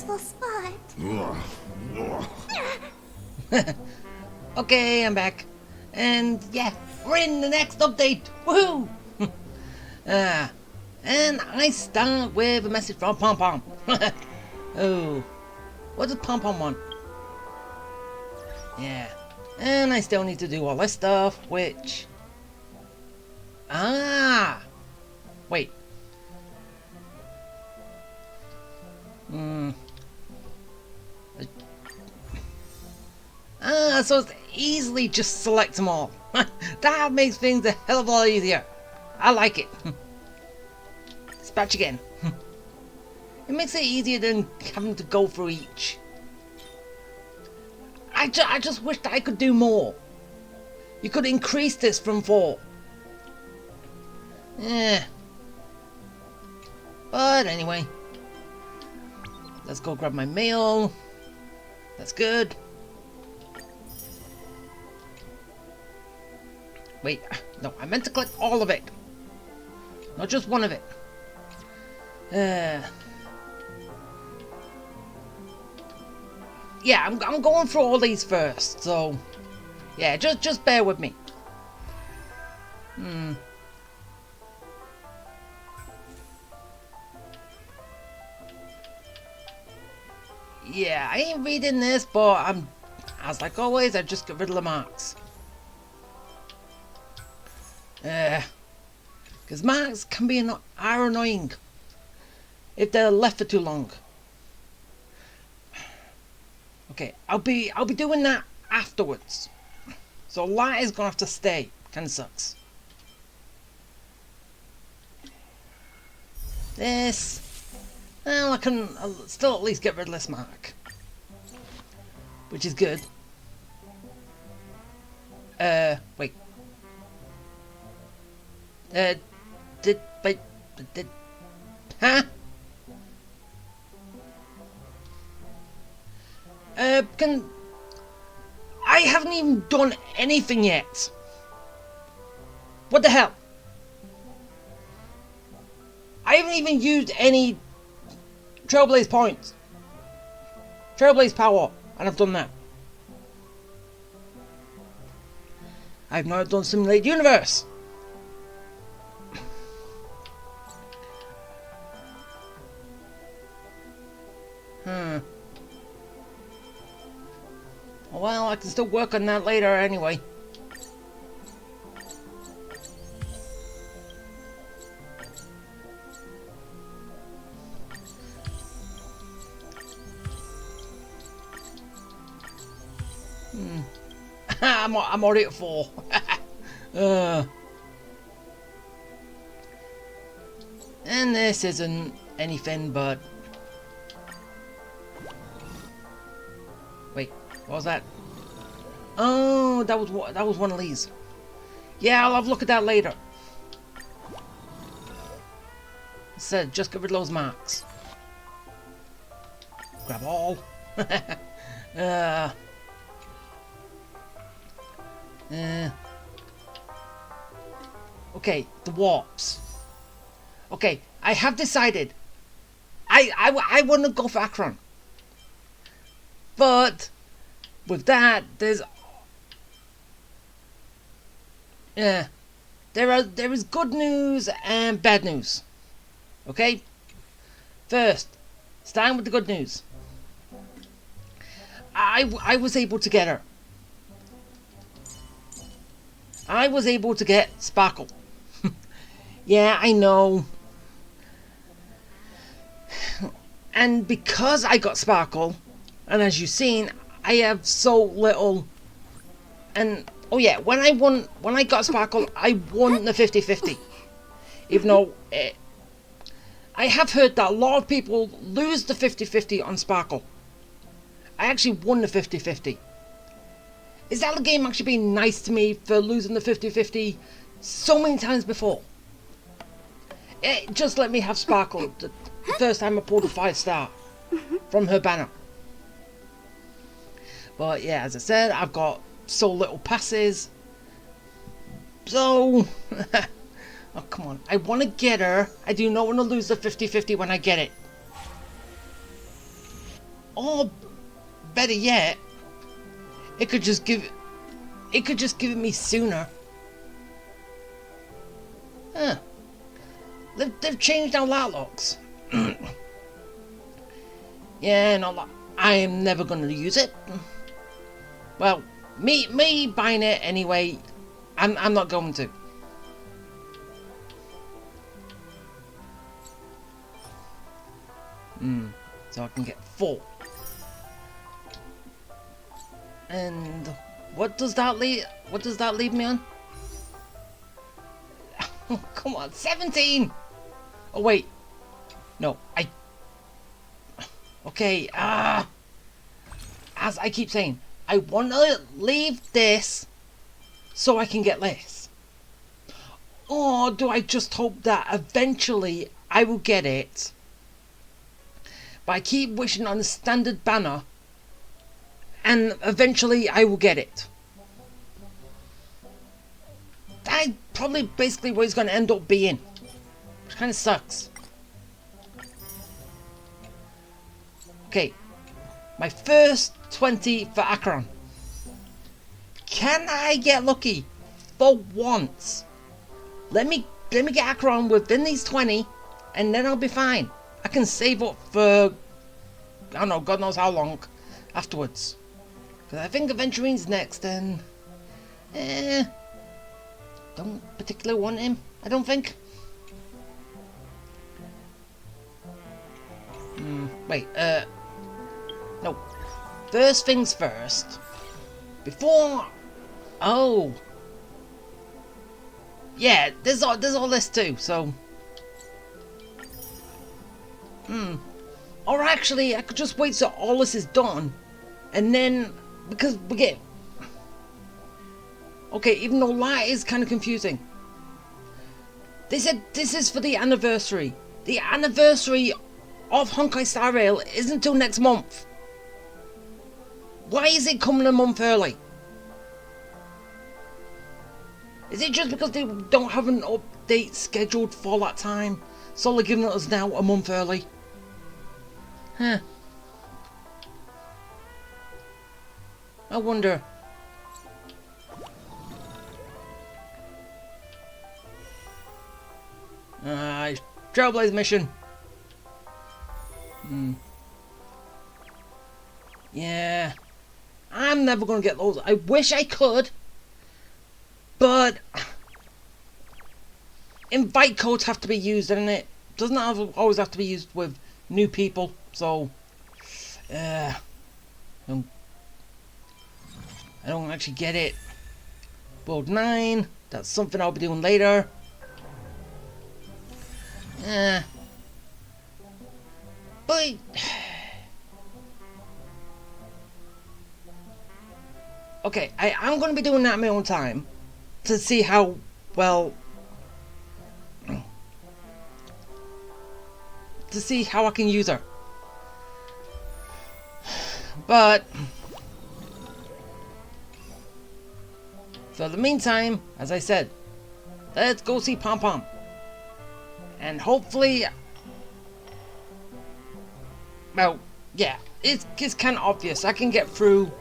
peaceful spot. Okay, I'm back. And yeah, we're in the next update. Woohoo! And I start with a message from Pom Pom. Oh, what does Pom Pom want? Yeah, and I still need to do all this stuff, which... Wait. So it's easily just select them all. That makes things a hell of a lot easier. I like it. Dispatch again. It makes it easier than having to go through each. I just wish that I could do more. You could increase this from 4. Yeah. But anyway. Let's go grab my mail. That's good. Wait, no, I meant to collect all of it. Not just one of it. Yeah, I'm going through all these first, so... Yeah, just bear with me. Yeah, I ain't reading this, but as like always, I just get rid of the marks. Because marks can be are annoying if they're left for too long. Okay, I'll be doing that afterwards. So light is gonna have to stay. Kinda sucks. This. Well, I'll still at least get rid of this mark, which is good. Wait. Huh? I haven't even done anything yet. What the hell? I haven't even used any Trailblaze points. Trailblaze power, and I've done that. I've not done Simulate Universe. Well, I can still work on that later anyway. I'm already at 4. And this isn't anything but... Wait, what was that? Oh, that was one of these. Yeah, I'll have a look at that later. I said, just get rid of those marks. Grab all. Okay, the warps. Okay, I have decided. I wouldn't go for Akron. But with that, there is good news and bad news. Okay? First, starting with the good news. I was able to get her. I was able to get Sparkle. Yeah, I know. And because I got Sparkle, and as you've seen, I have so little. And oh yeah, when I got Sparkle, I won the 50-50. Even though I have heard that a lot of people lose the 50-50 on Sparkle. I actually won the 50-50. Is that the game actually being nice to me for losing the 50-50 so many times before? It just let me have Sparkle the first time I pulled a 5-star from her banner. But yeah, as I said, I've got so little passes. So... oh, come on. I want to get her. I do not want to lose the 50-50 when I get it. Or better yet, it could just give it me sooner. Huh. They've changed how that looks. Yeah, no, I am never going to use it. Well, me buying it anyway, I'm not going to. So I can get 4. And what does that leave? What does that leave me on? Oh, come on, 17. Oh wait, no, Okay, as I keep saying, I want to leave this so I can get less. Or do I just hope that eventually I will get it? But I keep wishing on a standard banner and eventually I will get it. That's probably basically what it's going to end up being. Which kind of sucks. Okay, my first 20 for Acheron. Can I get lucky for once? Let me get Acheron within these 20 and then I'll be fine. I can save up for, I don't know, God knows how long afterwards. Because I think Aventurine's next and don't particularly want him, I don't think. Wait, no. First things first. Before... Oh. Yeah, there's all this too, so... Or actually, I could just wait till all this is done. And then... Because we get... Okay, even though that is kind of confusing. They said this is for the anniversary. The anniversary of Honkai Star Rail isn't until next month. Why is it coming a month early? Is it just because they don't have an update scheduled for that time? So they're giving us now a month early? Huh. I wonder. Trailblaze mission. Yeah. I'm never going to get those. I wish I could. But invite codes have to be used, and it doesn't always have to be used with new people. So I don't actually get it. World 9. That's something I'll be doing later. But okay, I'm going to be doing that in my own time to see how well, to see how I can use her. But for the meantime, as I said, let's go see Pom Pom. And hopefully, well, yeah, it's kind of obvious. I can get through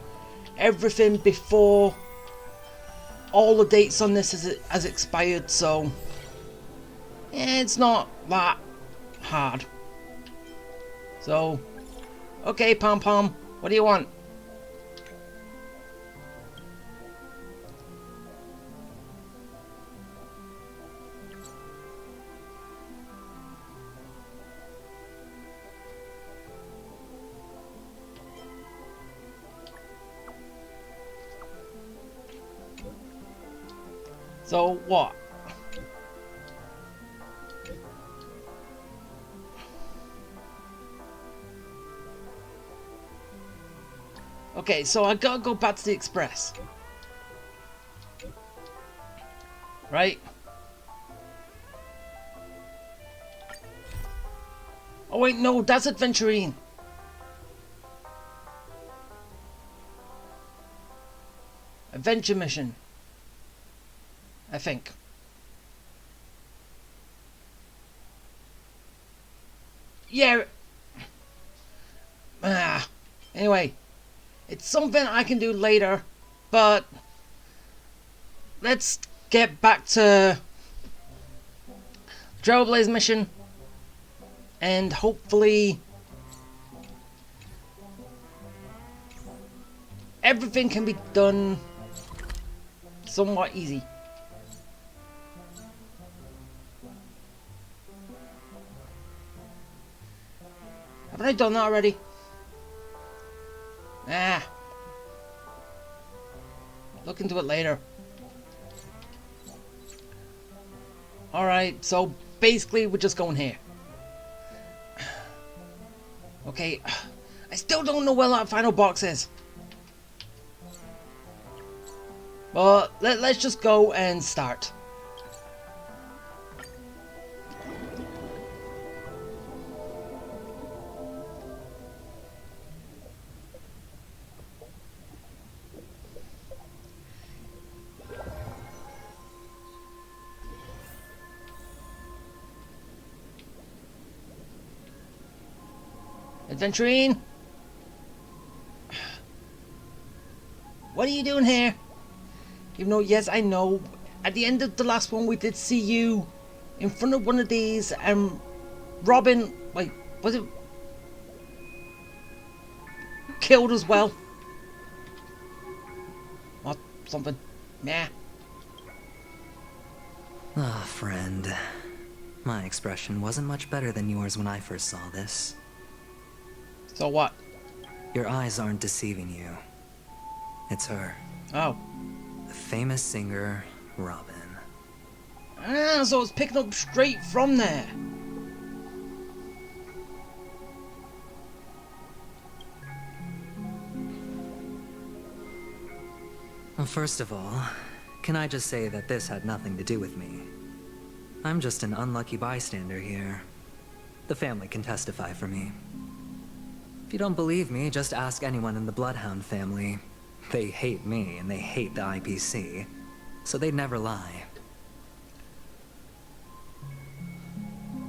everything before all the dates on this has expired, so yeah, it's not that hard. So, okay, Pom Pom, what do you want? So what? Okay, so I gotta go back to the express. Right? Oh wait, no, that's Adventurine. Adventure mission. I think. Yeah. Anyway, it's something I can do later, but let's get back to Trailblaze mission, and hopefully everything can be done somewhat easy. Haven't I done that already? Ah. Look into it later. Alright, so basically we're just going here. Okay, I still don't know where that final box is. But let's just go and start. Adventurine? What are you doing here? Even though, yes, I know, at the end of the last one we did see you in front of one of these, and Robin, wait, was it killed as well? Or something. Nah. Ah, friend. My expression wasn't much better than yours when I first saw this. So what? Your eyes aren't deceiving you. It's her. Oh. The famous singer, Robin. Ah, so it's picking up straight from there. Well, first of all, can I just say that this had nothing to do with me? I'm just an unlucky bystander here. The family can testify for me. If you don't believe me, just ask anyone in the Bloodhound family. They hate me and they hate the IPC, so they'd never lie.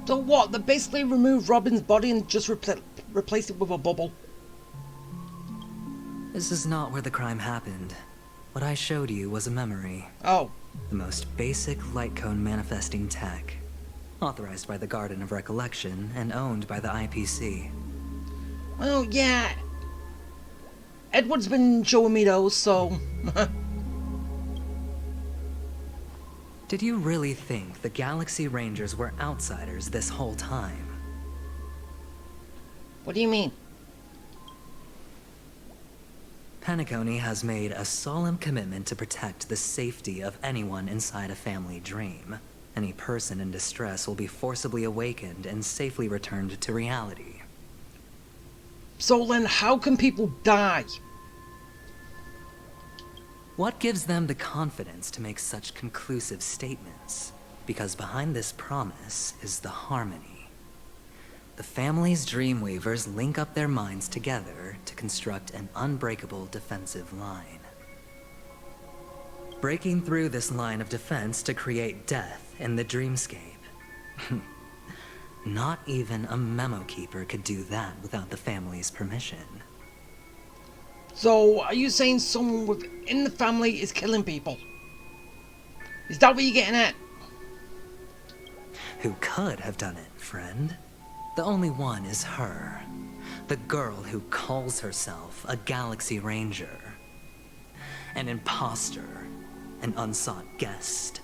So what? They basically removed Robin's body and just replaced it with a bubble. This is not where the crime happened. What I showed you was a memory. Oh. The most basic light cone manifesting tech. Authorized by the Garden of Recollection and owned by the IPC. Well, yeah. Edward's been showing me those, so... Did you really think the Galaxy Rangers were outsiders this whole time? What do you mean? Penacony has made a solemn commitment to protect the safety of anyone inside a family dream. Any person in distress will be forcibly awakened and safely returned to reality. So then how can people die? What gives them the confidence to make such conclusive statements? Because behind this promise is the harmony. The family's Dreamweavers link up their minds together to construct an unbreakable defensive line. Breaking through this line of defense to create death in the dreamscape. Not even a memo keeper could do that without the family's permission. So, are you saying someone within the family is killing people? Is that what you're getting at? Who could have done it, friend? The only one is her. The girl who calls herself a Galaxy Ranger. An imposter. An unsought guest.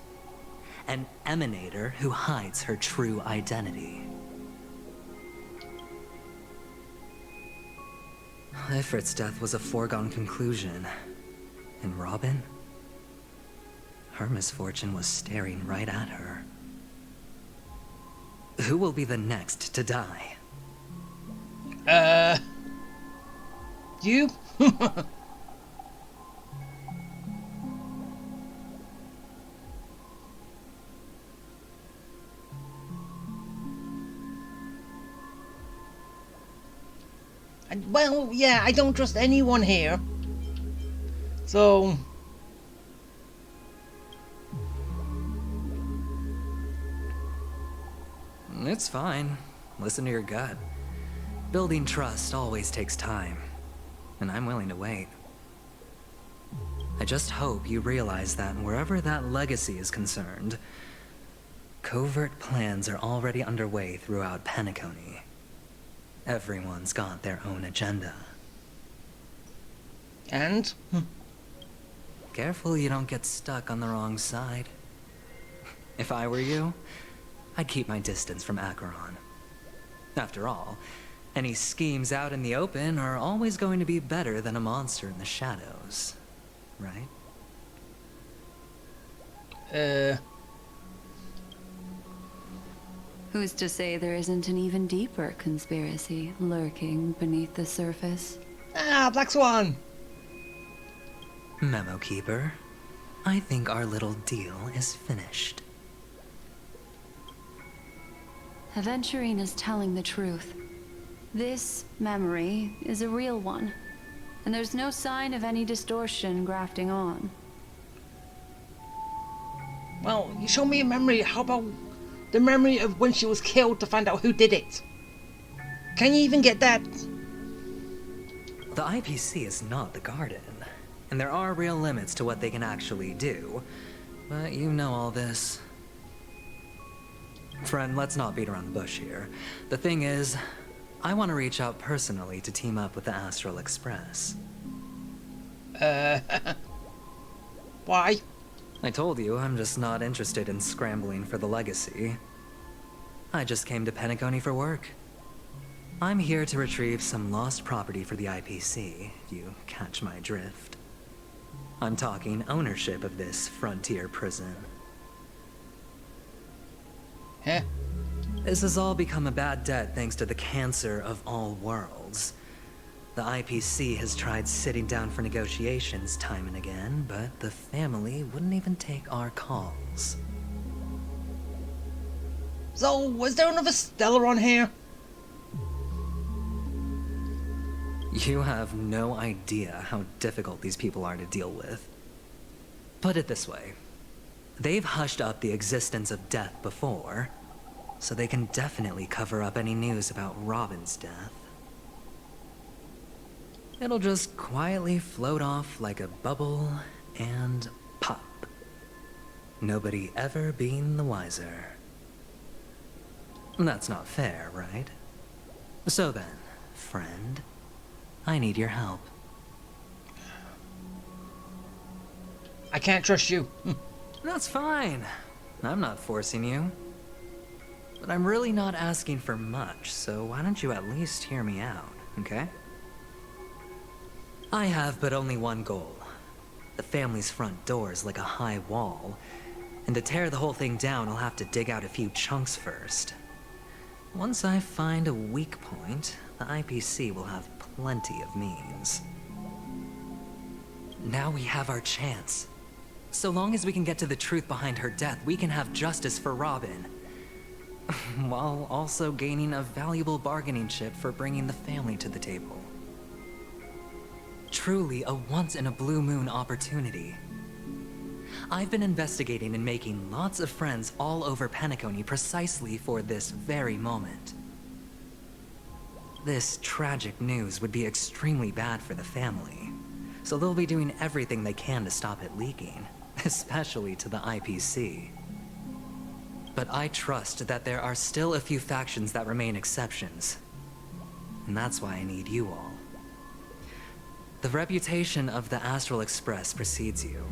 An emanator who hides her true identity. Ifrit's death was a foregone conclusion. And Robin? Her misfortune was staring right at her. Who will be the next to die? You? Well, yeah, I don't trust anyone here. So... It's fine. Listen to your gut. Building trust always takes time. and I'm willing to wait. I just hope you realize that wherever that legacy is concerned, covert plans are already underway throughout Penacony. Everyone's got their own agenda. And? Careful you don't get stuck on the wrong side. If I were you, I'd keep my distance from Acheron. After all, any schemes out in the open are always going to be better than a monster in the shadows, right? Who's to say there isn't an even deeper conspiracy lurking beneath the surface? Ah, Black Swan! Memo Keeper, I think our little deal is finished. Aventurine is telling the truth. This memory is a real one, and there's no sign of any distortion grafting on. Well, you show me a memory. How about the memory of when she was killed to find out who did it? Can you even get that? The IPC is not the Garden, and there are real limits to what they can actually do. But you know all this. Friend, let's not beat around the bush here. The thing is, I want to reach out personally to team up with the Astral Express. Why? I told you I'm just not interested in scrambling for the legacy. I just came to Penacony for work. I'm here to retrieve some lost property for the IPC, if you catch my drift. I'm talking ownership of this frontier prison. Huh? This has all become a bad debt thanks to the cancer of all worlds. The IPC has tried sitting down for negotiations time and again, but the family wouldn't even take our calls. So, was there another Stella on here? You have no idea how difficult these people are to deal with. Put it this way. They've hushed up the existence of death before, so they can definitely cover up any news about Robin's death. It'll just quietly float off like a bubble and pop. Nobody ever being the wiser. That's not fair, right? So then, friend, I need your help. I can't trust you. That's fine. I'm not forcing you. But I'm really not asking for much, so why don't you at least hear me out, okay? I have but only one goal. The family's front door is like a high wall, and to tear the whole thing down, I'll have to dig out a few chunks first. Once I find a weak point, the IPC will have plenty of means. Now we have our chance. So long as we can get to the truth behind her death, we can have justice for Robin. While also gaining a valuable bargaining chip for bringing the family to the table. Truly a once-in-a-blue-moon opportunity. I've been investigating and making lots of friends all over Penacony precisely for this very moment. This tragic news would be extremely bad for the family, so they'll be doing everything they can to stop it leaking, especially to the IPC. But I trust that there are still a few factions that remain exceptions, and that's why I need you all. The reputation of the Astral Express precedes you,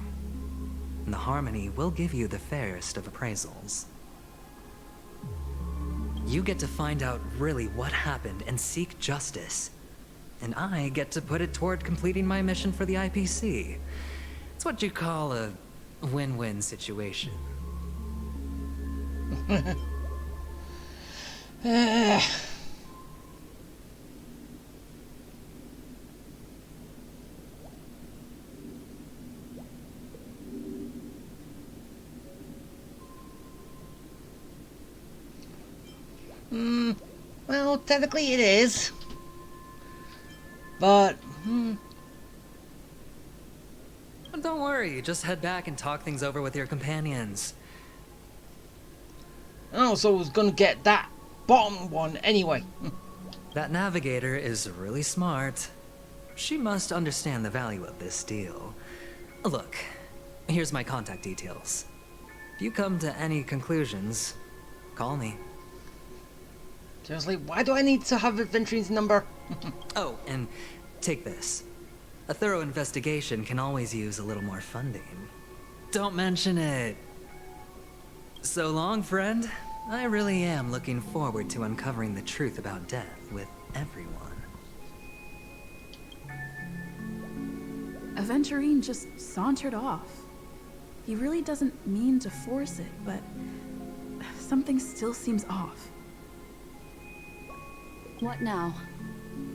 and the Harmony will give you the fairest of appraisals. You get to find out really what happened and seek justice, and I get to put it toward completing my mission for the IPC. It's what you call a win-win situation. Well, technically it is. But, But don't worry, just head back and talk things over with your companions. oh, so I was gonna get that bottom one anyway. That navigator is really smart. she must understand the value of this deal. Look, here's my contact details. If you come to any conclusions, call me. Seriously, why do I need to have Adventurine's number? Oh, and take this. A thorough investigation can always use a little more funding. Don't mention it. So long, friend. I really am looking forward to uncovering the truth about death with everyone. Aventurine just sauntered off. He really doesn't mean to force it, but something still seems off. What now?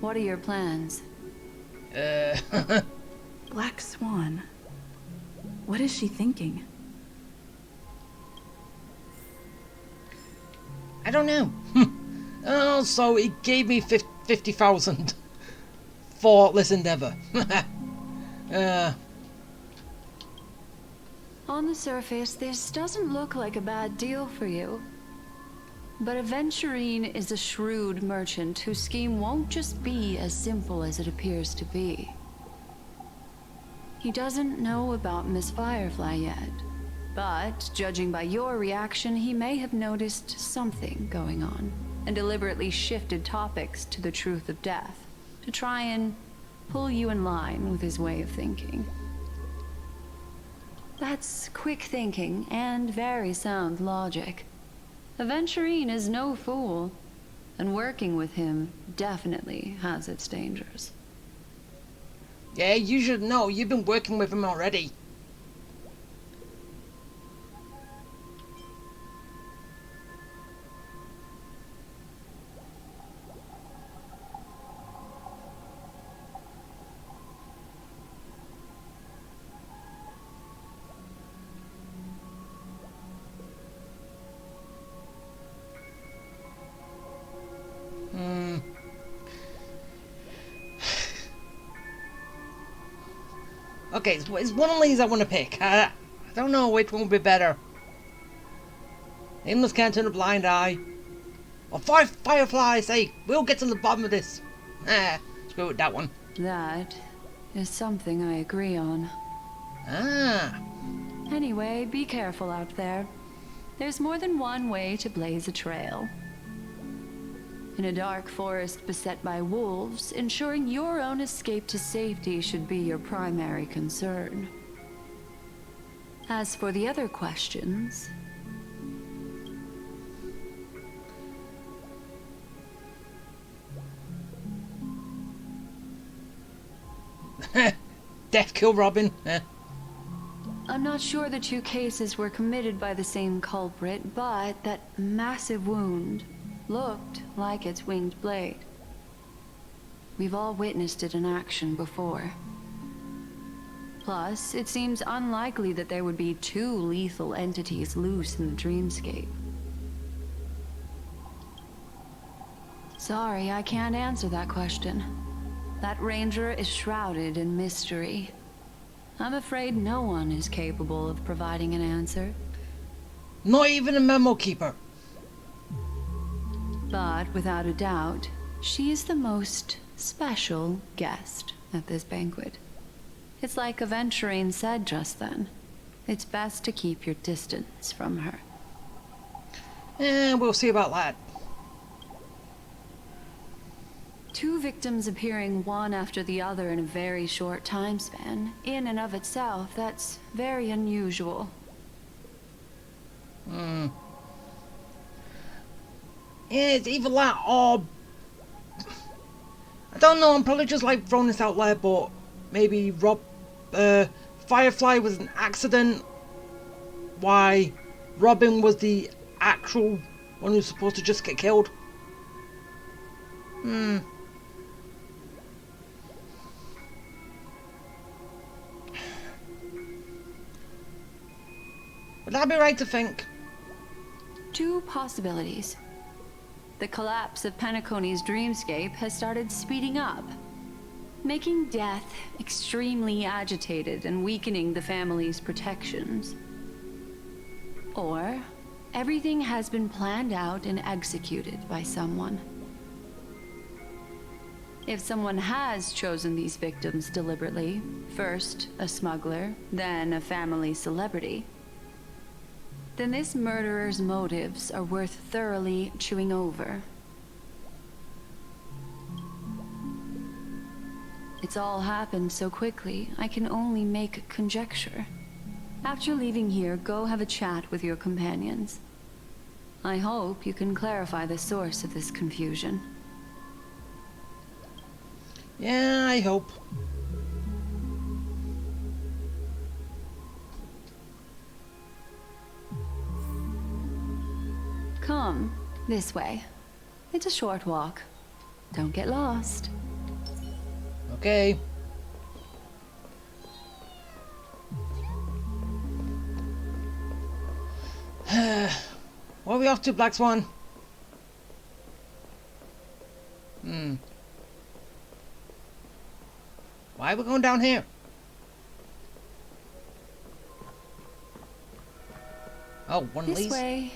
What are your plans? Black Swan. What is she thinking? I don't know. Oh, so he gave me 50,000 for this endeavor. On the surface, this doesn't look like a bad deal for you. But Aventurine is a shrewd merchant whose scheme won't just be as simple as it appears to be. He doesn't know about Miss Firefly yet, but judging by your reaction, he may have noticed something going on and deliberately shifted topics to the truth of death to try and pull you in line with his way of thinking. That's quick thinking and very sound logic. Aventurine is no fool, and working with him definitely has its dangers. Yeah, you should know. You've been working with him already. Okay, it's one of these I want to pick. I don't know which one would be better. Aimless can't turn a blind eye. Or Firefly, say, we'll get to the bottom of this. Screw with that one. That is something I agree on. Ah. Anyway, be careful out there. There's more than one way to blaze a trail. In a dark forest beset by wolves, ensuring your own escape to safety should be your primary concern. As for the other questions... Death kill Robin. I'm not sure the two cases were committed by the same culprit, but that massive wound looked like its winged blade. We've all witnessed it in action before. Plus, it seems unlikely that there would be two lethal entities loose in the dreamscape. Sorry, I can't answer that question. That ranger is shrouded in mystery. I'm afraid no one is capable of providing an answer. Not even a memo keeper. But without a doubt, she is the most special guest at this banquet. It's like Aventurine said just then. It's best to keep your distance from her. We'll see about that. Two victims appearing one after the other in a very short time span, in and of itself, that's very unusual. Yeah, it's either that or... I don't know, I'm probably just like throwing this out there, but maybe Firefly was an accident. Why Robin was the actual one who's supposed to just get killed. Would that be right to think? Two possibilities. The collapse of Penacony's dreamscape has started speeding up, making death extremely agitated and weakening the family's protections. Or everything has been planned out and executed by someone. If someone has chosen these victims deliberately, first a smuggler, then a family celebrity, then this murderer's motives are worth thoroughly chewing over. It's all happened so quickly, I can only make conjecture. After leaving here, go have a chat with your companions. I hope you can clarify the source of this confusion. Yeah, I hope. Come, this way. It's a short walk. Don't get lost. Okay. Where are we off to, Black Swan? Why are we going down here? Oh, one of This these? way.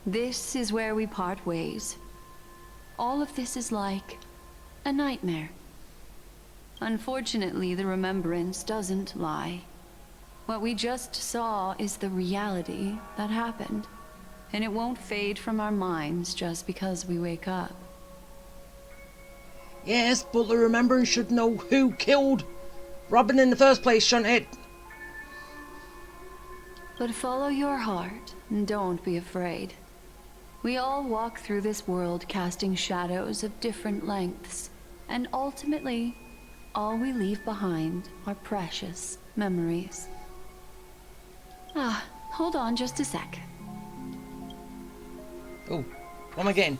This is where we part ways. All of this is like a nightmare. Unfortunately, the remembrance doesn't lie. What we just saw is the reality that happened, and it won't fade from our minds just because we wake up. Yes, but the remembrance should know who killed Robin in the first place, shouldn't it? But follow your heart, and don't be afraid. We all walk through this world casting shadows of different lengths, and ultimately, all we leave behind are precious memories. Ah, hold on just a sec. Oh, what am I getting?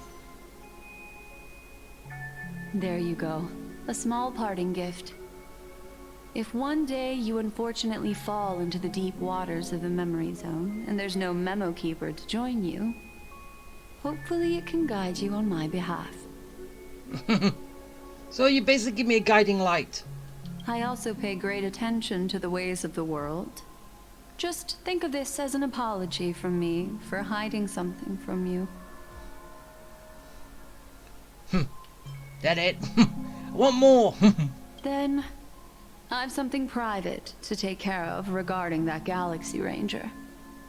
There you go. A small parting gift. If one day you unfortunately fall into the deep waters of the memory zone, and there's no memo keeper to join you, hopefully it can guide you on my behalf. So you basically give me a guiding light. I also pay great attention to the ways of the world. Just think of this as an apology from me for hiding something from you. That it? I want more. Then, I've something private to take care of regarding that Galaxy Ranger.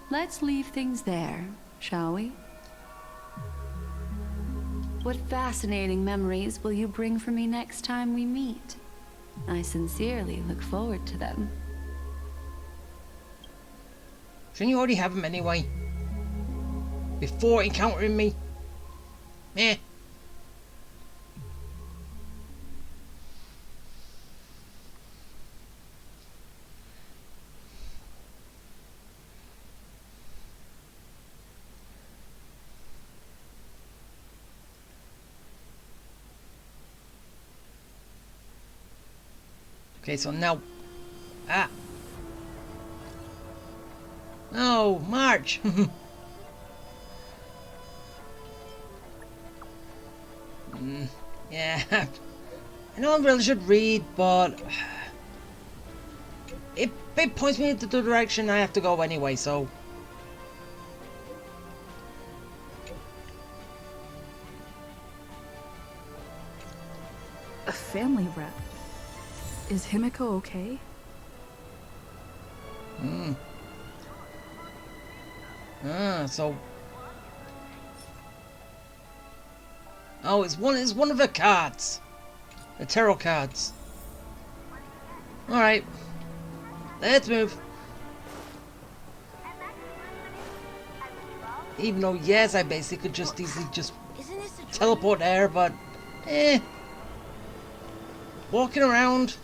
Let's leave things there, shall we? What fascinating memories will you bring for me next time we meet? I sincerely look forward to them. Shouldn't you already have them anyway? Before encountering me? Eh. Okay, so now... Ah! No, March! Yeah, I know I really should read, but... It points me into the direction I have to go anyway, so... A family rep. Is Himiko okay? So... Oh, it's one of the cards. The tarot cards. Alright. Let's move. Even though, yes, I basically could just easily just teleport there, but... Eh. Walking around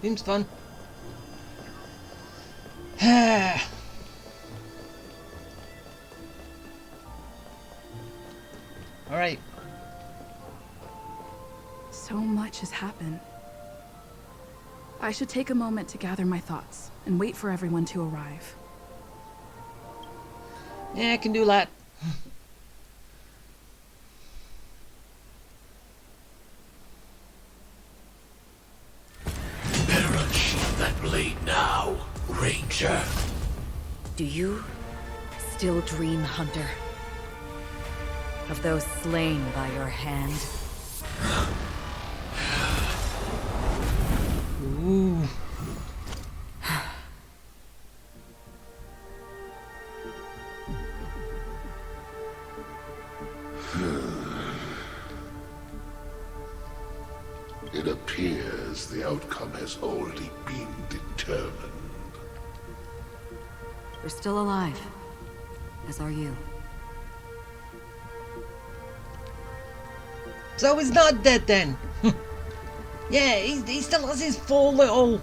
seems fun. Alright. So much has happened. I should take a moment to gather my thoughts and wait for everyone to arrive. Yeah, I can do that. Better unsheath that blade now, Ranger. Do you still dream, Hunter? Of those slain by your hand? It appears the outcome has already been determined. We're still alive. As are you. So he's not dead then. Yeah, he still has his 4 little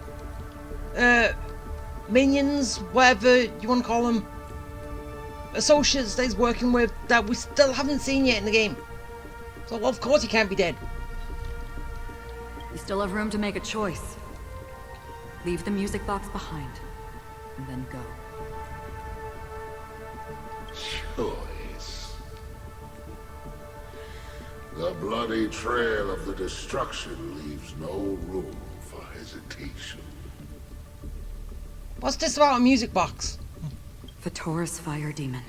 minions, whatever you want to call them, associates that he's working with that we still haven't seen yet in the game. So of course he can't be dead. You still have room to make a choice. Leave the music box behind, and then go. Choice. The bloody trail of the destruction leaves no room for hesitation. What's this about a music box? Vatora's fire demon.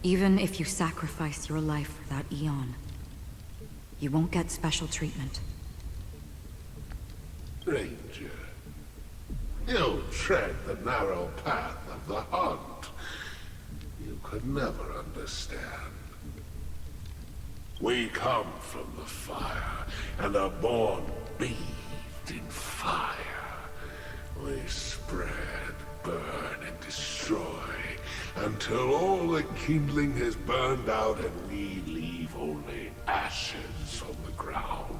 Even if you sacrifice your life for that eon, you won't get special treatment. Ranger, you tread the narrow path of the hunt. You could never understand. We come from the fire, and are born bathed in fire. We spread, burn, and destroy, until all the kindling has burned out and we leave only ashes on the ground.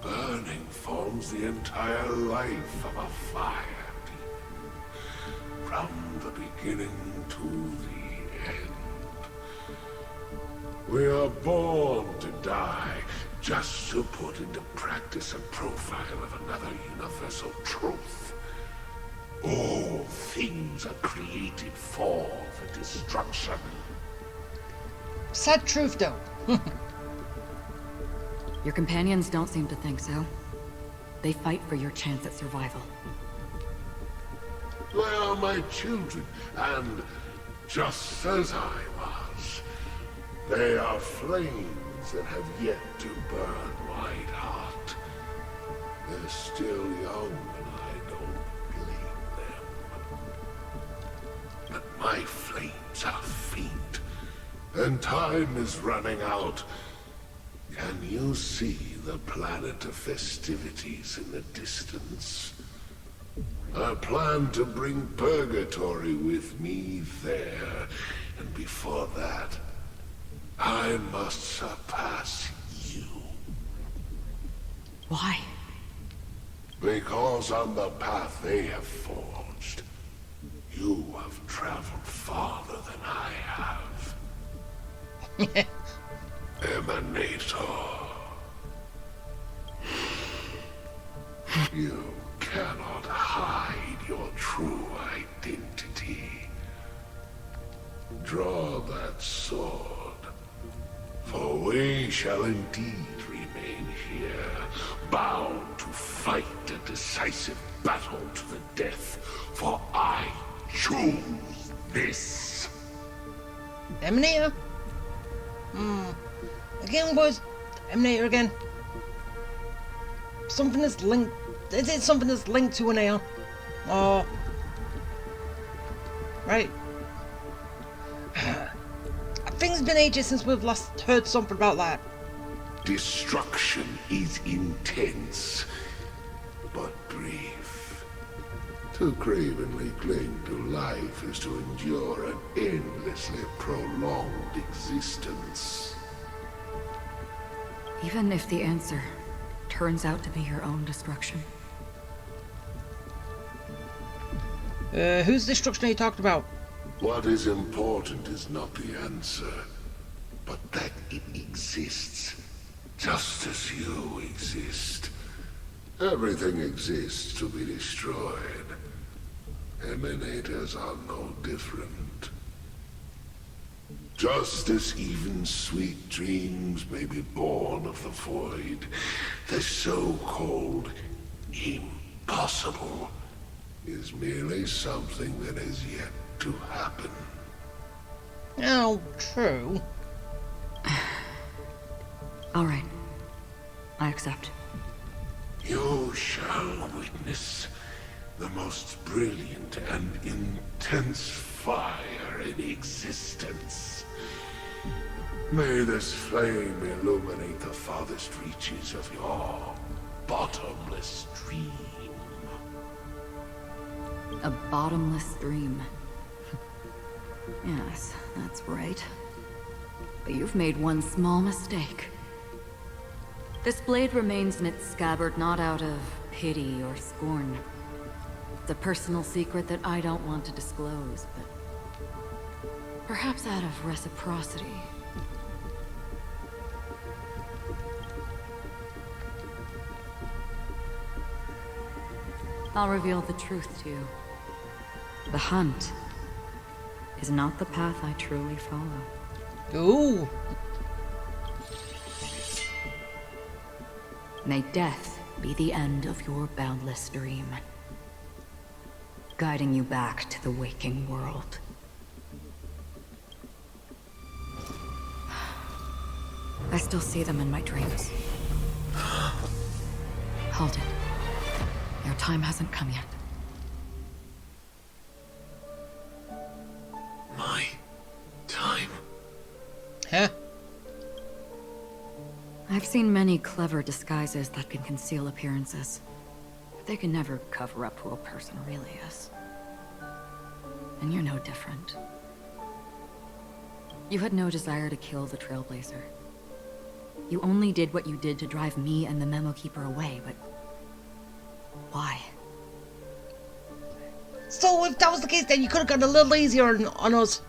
Burning forms the entire life of a fire demon, from the beginning to the end. We are born to die, just to put into practice a profile of another universal truth. All things are created for the destruction. Sad truth though. Your companions don't seem to think so. They fight for your chance at survival. They are my children, and just as I was, they are flames that have yet to burn white hot. They're still young, and I don't blame them. But my flames are faint, and time is running out. Can you see the planet of festivities in the distance? I plan to bring Purgatory with me there, and before that, I must surpass you. Why? Because on the path they have forged, you have traveled farther than I have. Emanator. You cannot hide your true identity. Draw that sword, for we shall indeed remain here, bound to fight a decisive battle to the death, for I choose this. Emanator? Again, boys. Emanator again. Something that's linked. Is it something that's linked to an Aeon? Oh. Right. I think it's been ages since we've last heard something about that. Destruction is intense, but brief. To cravenly cling to life is to endure an endlessly prolonged existence. Even if the answer turns out to be your own destruction. Whose destruction are you talking about? What is important is not the answer, but that it exists, just as you exist. Everything exists to be destroyed. Emanators are no different. Just as even sweet dreams may be born of the void, the so-called impossible is merely something that is yet to happen. Oh, true. All right. I accept. You shall witness the most brilliant and intense fire in existence. May this flame illuminate the farthest reaches of your bottomless dream. A bottomless stream. Yes, that's right. But you've made one small mistake. This blade remains in its scabbard not out of pity or scorn. It's a personal secret that I don't want to disclose, but perhaps out of reciprocity. I'll reveal the truth to you. The hunt is not the path I truly follow. Ooh. May death be the end of your boundless dream, guiding you back to the waking world. I still see them in my dreams. Hold it. Your time hasn't come yet. My time? Huh? I've seen many clever disguises that can conceal appearances, but they can never cover up who a person really is. And you're no different. You had no desire to kill the Trailblazer. You only did what you did to drive me and the Memo Keeper away, but why? So if that was the case, then you could have gotten a little easier on us.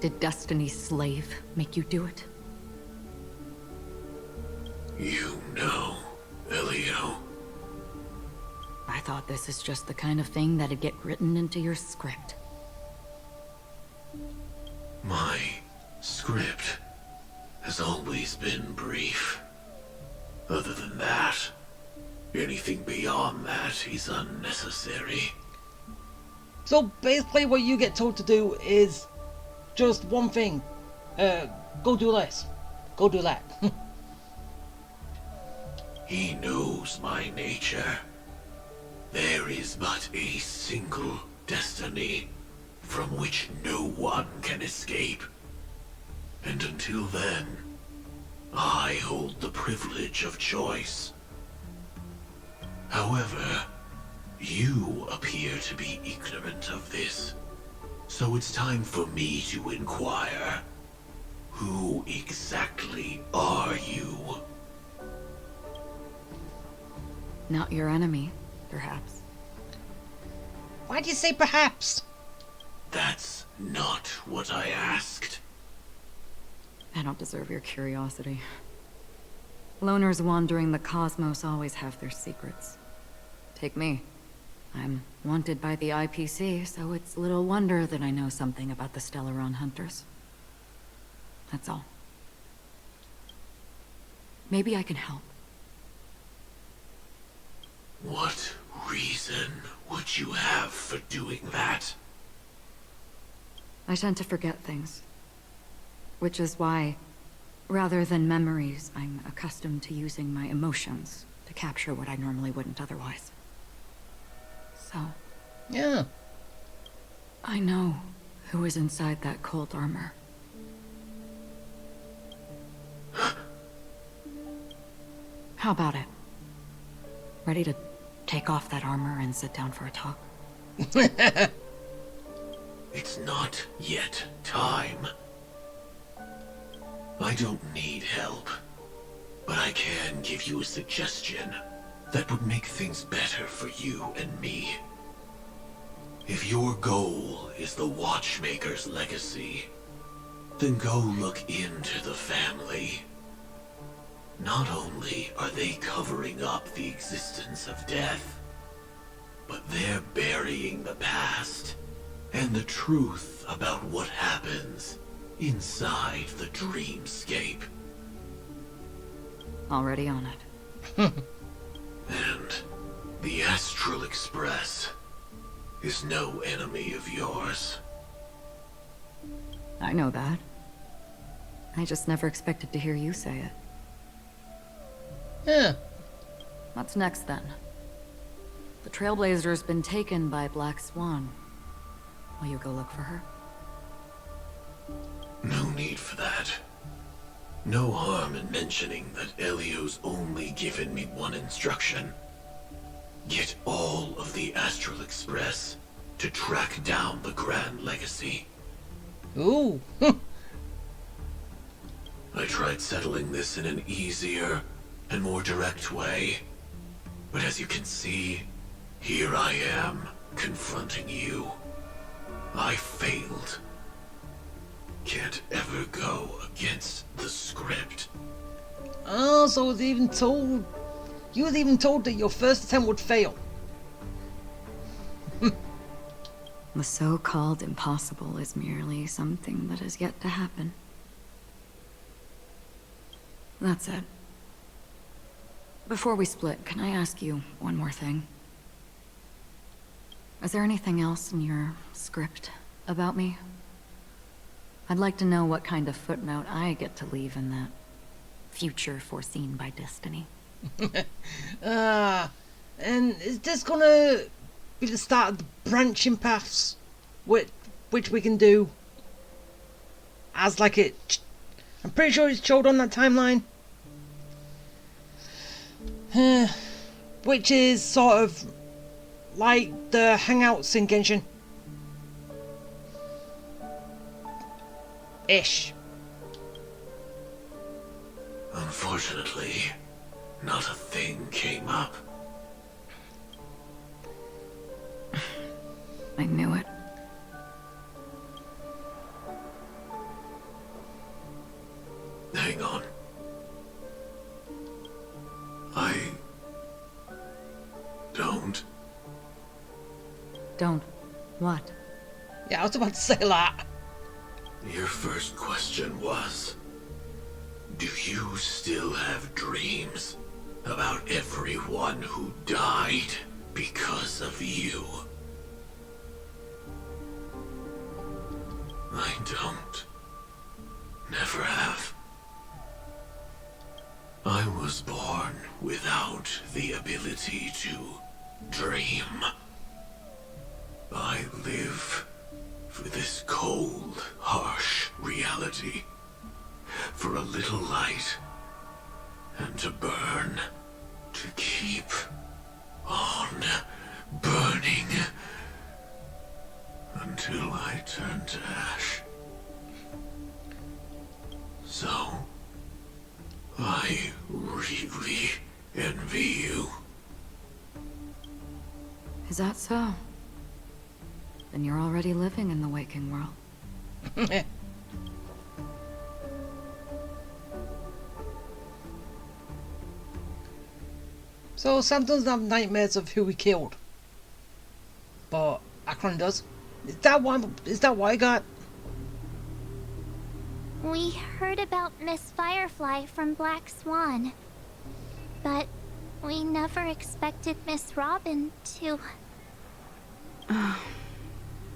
Did Destiny's slave make you do it? You know, Elio. I thought this is just the kind of thing that'd get written into your script. My script has always been brief. Other than that, anything beyond that is unnecessary. So basically what you get told to do is just one thing. Go do this. Go do that. He knows my nature. There is but a single destiny from which no one can escape. And until then, I hold the privilege of choice. However, you appear to be ignorant of this. So it's time for me to inquire. Who exactly are you? Not your enemy, perhaps. Why'd you say perhaps? That's not what I asked. I don't deserve your curiosity. Loners wandering the cosmos always have their secrets. Take me. I'm wanted by the IPC, so it's little wonder that I know something about the Stellaron hunters. That's all. Maybe I can help. What reason would you have for doing that? I tend to forget things. Which is why, rather than memories, I'm accustomed to using my emotions to capture what I normally wouldn't otherwise. So, Yeah. I know who is inside that cold armor. How about it? Ready to take off that armor and sit down for a talk? It's not yet time. I don't need help, but I can give you a suggestion that would make things better for you and me. If your goal is the Watchmaker's legacy, then go look into the family. Not only are they covering up the existence of death, but they're burying the past and the truth about what happens inside the dreamscape. Already on it. And the Astral Express is no enemy of yours. I know that. I just never expected to hear you say it. Yeah. What's next, then? The Trailblazer's been taken by Black Swan. Will you go look for her? No need for that. No harm in mentioning that Elio's only given me one instruction. Get all of the Astral Express to track down the Grand Legacy. Ooh. I tried settling this in an easier and more direct way. But as you can see, here I am, confronting you. I failed. Can't ever go against the script. Oh, so it was even told... You was even told that your first attempt would fail. The so-called impossible is merely something that has yet to happen. That's it. Before we split, can I ask you one more thing? Is there anything else in your script about me? I'd like to know what kind of footnote I get to leave in that future foreseen by destiny. And is this gonna be the start of the branching paths, which we can do as like it? I'm pretty sure it's showed on that timeline, which is sort of like the hangouts in Genshin ish. Unfortunately, not a thing came up. I knew it. Hang on. I don't. Don't. What? Yeah, I was about to say that. Your first question was, do you still have dreams about everyone who died because of you? I don't. Never have. I was born without the ability to dream. I live for this cold, harsh reality. For a little light. And to burn. To keep on burning. Until I turn to ash. So, I really envy you. Is that so? Then you're already living in the waking world. So Sam doesn't have nightmares of who he killed, but Akron does. Is that what I got? We heard about Miss Firefly from Black Swan, but we never expected Miss Robin to...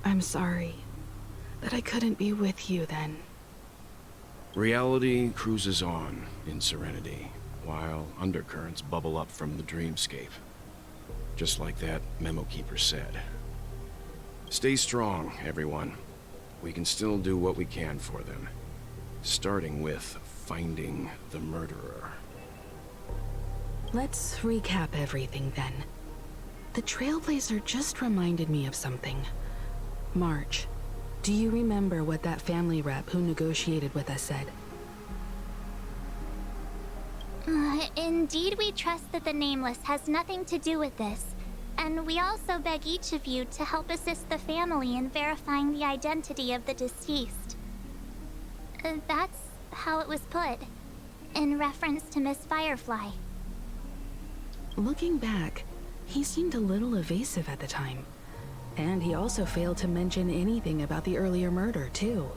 I'm sorry that I couldn't be with you then. Reality cruises on in serenity, while undercurrents bubble up from the dreamscape. Just like that memo keeper said. Stay strong, everyone. We can still do what we can for them. Starting with finding the murderer. Let's recap everything then. The Trailblazer just reminded me of something. March, do you remember what that family rep who negotiated with us said? Indeed, we trust that the Nameless has nothing to do with this. And we also beg each of you to help assist the family in verifying the identity of the deceased. That's how it was put, in reference to Miss Firefly. Looking back, he seemed a little evasive at the time. And he also failed to mention anything about the earlier murder, too.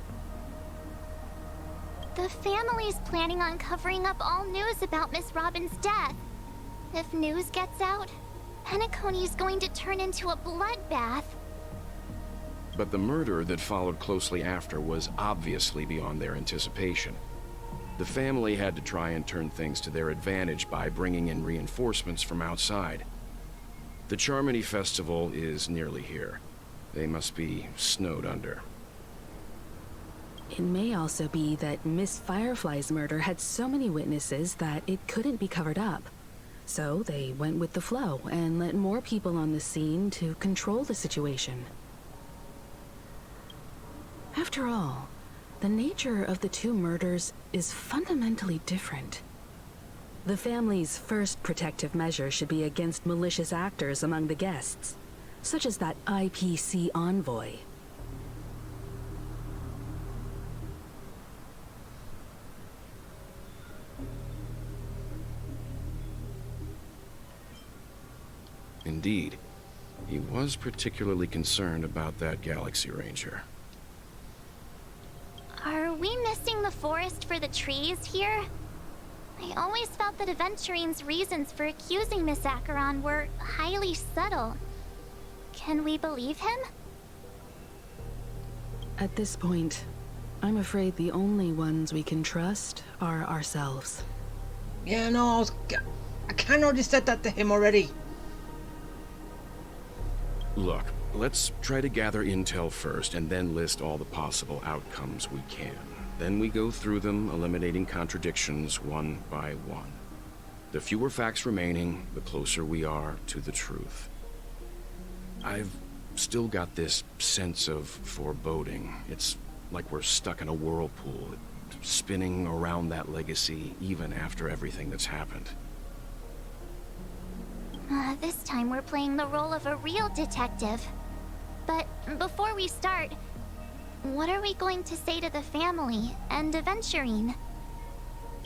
The family's planning on covering up all news about Miss Robin's death. If news gets out, Penacony's going to turn into a bloodbath. But the murder that followed closely after was obviously beyond their anticipation. The family had to try and turn things to their advantage by bringing in reinforcements from outside. The Charmony Festival is nearly here. They must be snowed under. It may also be that Miss Firefly's murder had so many witnesses that it couldn't be covered up. So they went with the flow and let more people on the scene to control the situation. After all, the nature of the two murders is fundamentally different. The family's first protective measure should be against malicious actors among the guests, such as that IPC envoy. Indeed. He was particularly concerned about that Galaxy Ranger. Are we missing the forest for the trees here? I always felt that Aventurine's reasons for accusing Miss Acheron were highly subtle. Can we believe him? At this point, I'm afraid the only ones we can trust are ourselves. Yeah, no, I kind of already said that to him already. Look, let's try to gather intel first and then list all the possible outcomes we can. Then we go through them, eliminating contradictions one by one. The fewer facts remaining, the closer we are to the truth. I've still got this sense of foreboding. It's like we're stuck in a whirlpool, spinning around that legacy even after everything that's happened. This time we're playing the role of a real detective. But before we start, what are we going to say to the family and Aventurine?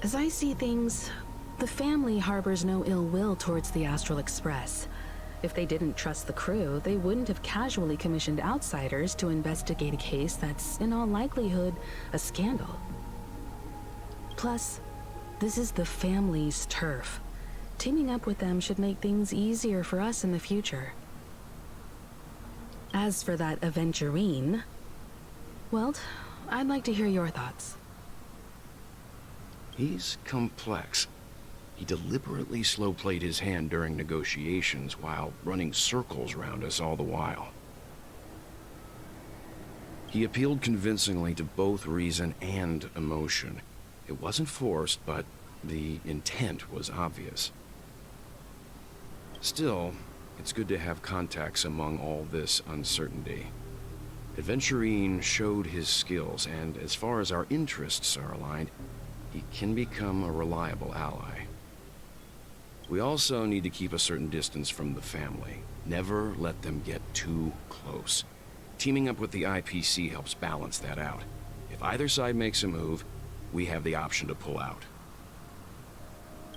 As I see things, the family harbors no ill will towards the Astral Express. If they didn't trust the crew, they wouldn't have casually commissioned outsiders to investigate a case that's, in all likelihood, a scandal. Plus, this is the family's turf. Teaming up with them should make things easier for us in the future. As for that Aventurine, well, I'd like to hear your thoughts. He's complex. He deliberately slow-played his hand during negotiations while running circles around us all the while. He appealed convincingly to both reason and emotion. It wasn't forced, but the intent was obvious. Still, it's good to have contacts among all this uncertainty. Aventurine showed his skills, and as far as our interests are aligned, he can become a reliable ally. We also need to keep a certain distance from the family. Never let them get too close. Teaming up with the IPC helps balance that out. If either side makes a move, we have the option to pull out.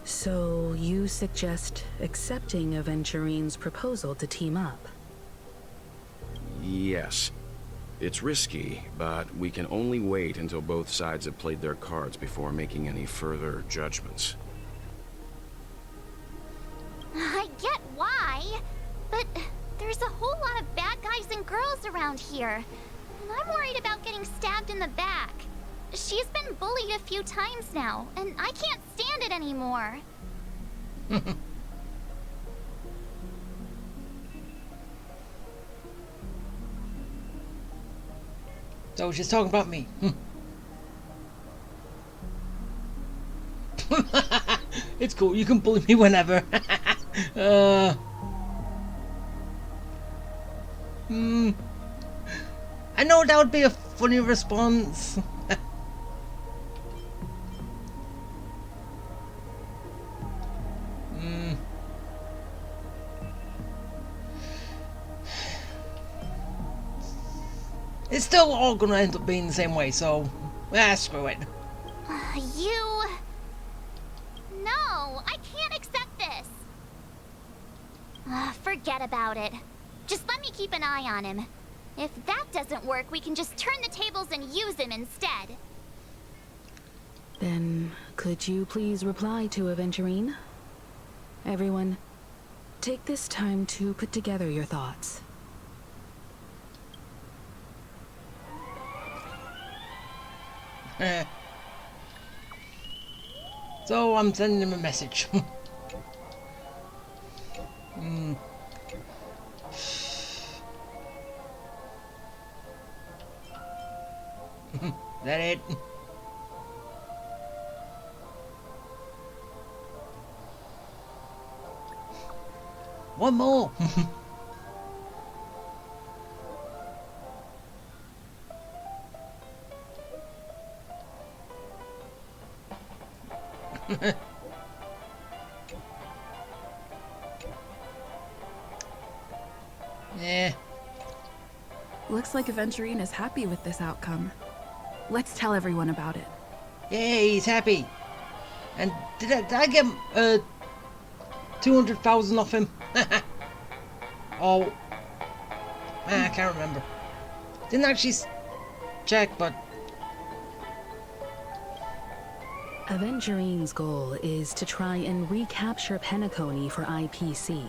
So you suggest accepting Aventurine's proposal to team up? Yes. It's risky, but we can only wait until both sides have played their cards before making any further judgments. I get why, but there's a whole lot of bad guys and girls around here. And I'm worried about getting stabbed in the back. She's been bullied a few times now, and I can't stand it anymore. So she's talking about me. It's cool, you can bully me whenever. I know that would be a funny response. It's still all gonna end up being the same way, so screw it. You... No, I can't accept this. Forget about it. Just let me keep an eye on him. If that doesn't work, we can just turn the tables and use him instead. Then, could you please reply to Aventurine? Everyone, take this time to put together your thoughts. So I'm sending him a message. that it? One more. Yeah. Looks like Aventurine is happy with this outcome. Let's tell everyone about it. Yeah, he's happy. And did I get 200,000 off him? Oh, man, I can't remember. Didn't actually check, but Aventurine's goal is to try and recapture Penacony for IPC.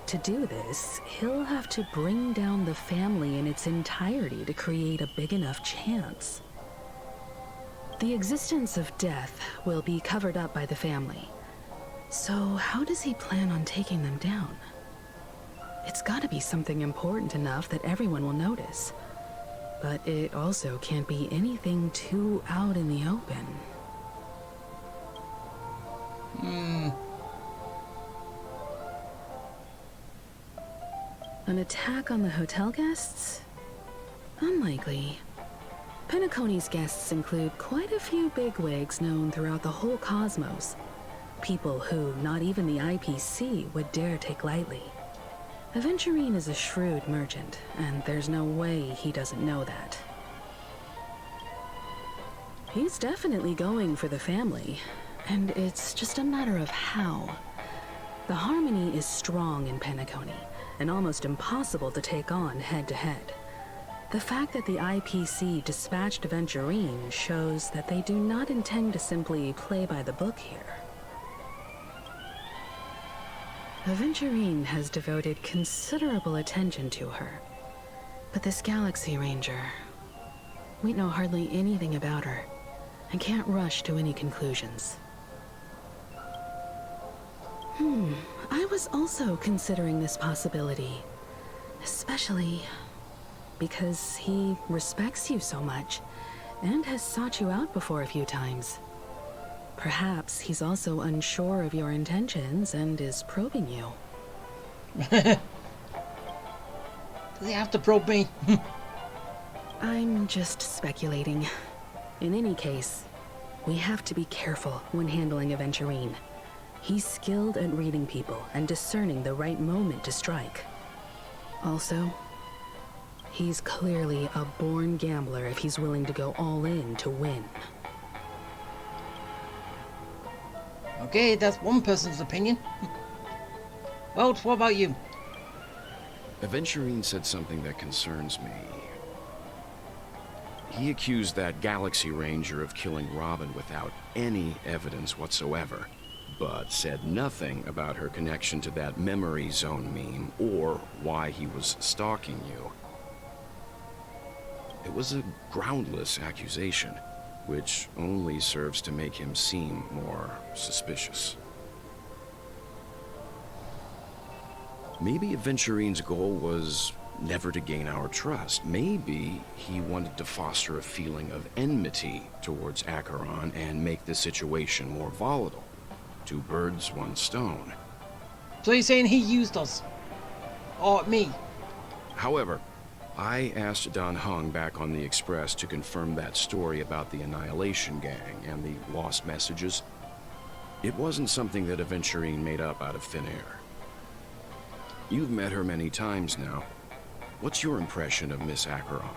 To do this, he'll have to bring down the family in its entirety to create a big enough chance. The existence of death will be covered up by the family. So how does he plan on taking them down? It's gotta be something important enough that everyone will notice. But it also can't be anything too out in the open. An attack on the hotel guests? Unlikely. Penacony's guests include quite a few bigwigs known throughout the whole cosmos. People who not even the IPC would dare take lightly. Aventurine is a shrewd merchant, and there's no way he doesn't know that. He's definitely going for the family, and it's just a matter of how. The harmony is strong in Penacony, and almost impossible to take on head-to-head. The fact that the IPC dispatched Aventurine shows that they do not intend to simply play by the book here. Aventurine has devoted considerable attention to her. But this Galaxy Ranger, we know hardly anything about her, and can't rush to any conclusions. I was also considering this possibility, especially because he respects you so much, and has sought you out before a few times. Perhaps he's also unsure of your intentions and is probing you. Does he have to probe me? I'm just speculating. In any case, we have to be careful when handling Aventurine. He's skilled at reading people and discerning the right moment to strike. Also, he's clearly a born gambler if he's willing to go all in to win. Okay, that's one person's opinion. Well, what about you? Aventurine said something that concerns me. He accused that Galaxy Ranger of killing Robin without any evidence whatsoever, but said nothing about her connection to that memory zone meme or why he was stalking you. It was a groundless accusation, which only serves to make him seem more suspicious. Maybe Aventurine's goal was never to gain our trust. Maybe he wanted to foster a feeling of enmity towards Acheron and make the situation more volatile. Two birds, one stone. So you're saying he used us? Or me? However, I asked Don Hung back on the Express to confirm that story about the Annihilation Gang and the lost messages. It wasn't something that Aventurine made up out of thin air. You've met her many times now. What's your impression of Miss Acheron?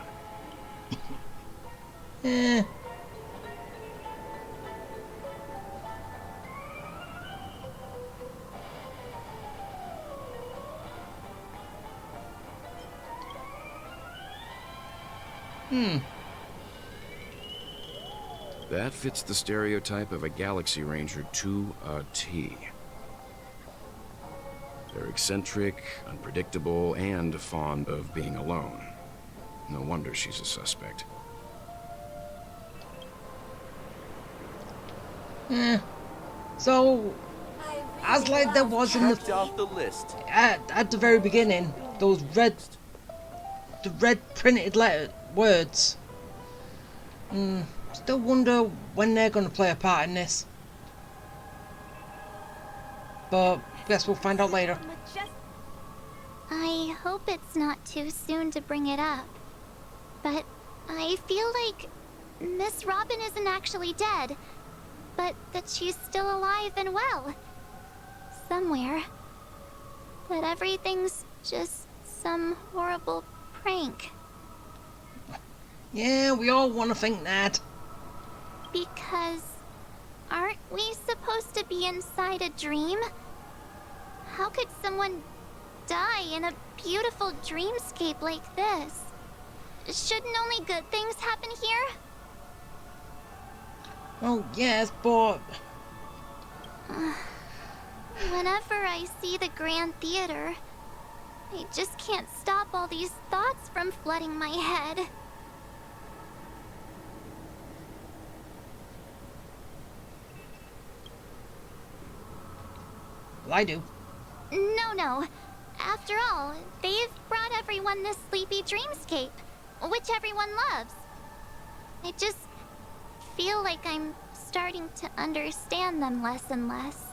That fits the stereotype of a Galaxy Ranger to a T. They're eccentric, unpredictable, and fond of being alone. No wonder she's a suspect. So, as like there was in the list. At the very beginning, those red printed words. Still wonder when they're going to play a part in this. But guess we'll find out later. I hope it's not too soon to bring it up. But I feel like Miss Robin isn't actually dead, but that she's still alive and well. Somewhere. That everything's just some horrible prank. Yeah, we all want to think that. Because aren't we supposed to be inside a dream? How could someone die in a beautiful dreamscape like this? Shouldn't only good things happen here? Oh, yes, but... Whenever I see the Grand Theater, I just can't stop all these thoughts from flooding my head. Well, I do. No. After all, they've brought everyone this sleepy dreamscape, which everyone loves. I just feel like I'm starting to understand them less and less.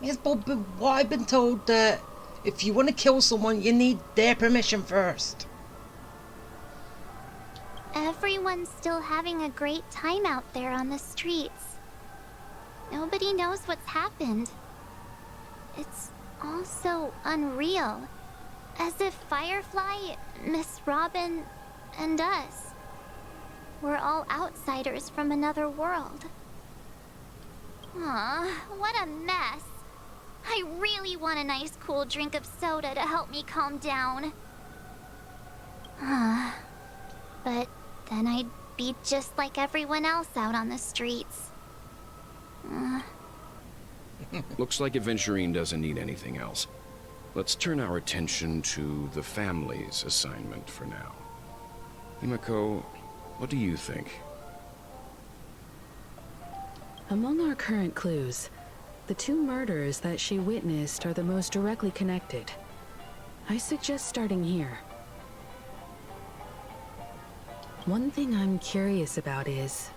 Yes, but what I've been told that if you want to kill someone, you need their permission first. Everyone's still having a great time out there on the streets. Nobody knows what's happened. It's all so unreal. As if Firefly, Miss Robin, and us were all outsiders from another world. Aw, what a mess. I really want a nice cool drink of soda to help me calm down. But then I'd be just like everyone else out on the streets. Looks like Aventurine doesn't need anything else. Let's turn our attention to the family's assignment for now. Himiko, what do you think? Among our current clues, the two murders that she witnessed are the most directly connected. I suggest starting here. One thing I'm curious about is,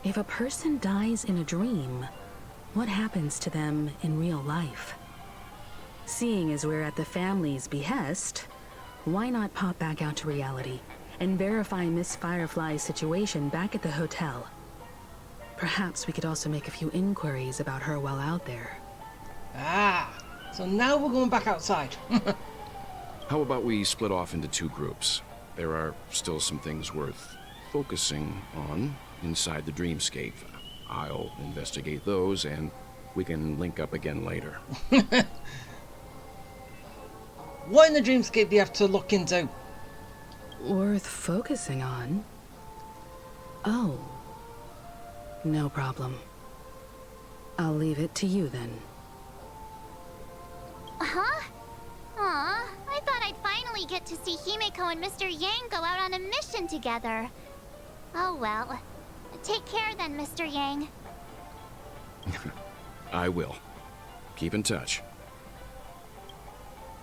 if a person dies in a dream, what happens to them in real life? Seeing as we're at the family's behest, why not pop back out to reality and verify Miss Firefly's situation back at the hotel? Perhaps we could also make a few inquiries about her while out there. So now we're going back outside. How about we split off into two groups? There are still some things worth focusing on inside the dreamscape. I'll investigate those, and we can link up again later. What in the dreamscape do you have to look into? Worth focusing on? Oh. No problem. I'll leave it to you then. Huh? Aw, I thought I'd finally get to see Himiko and Mr. Yang go out on a mission together. Oh well. Take care then, Mr. Yang. I will. Keep in touch.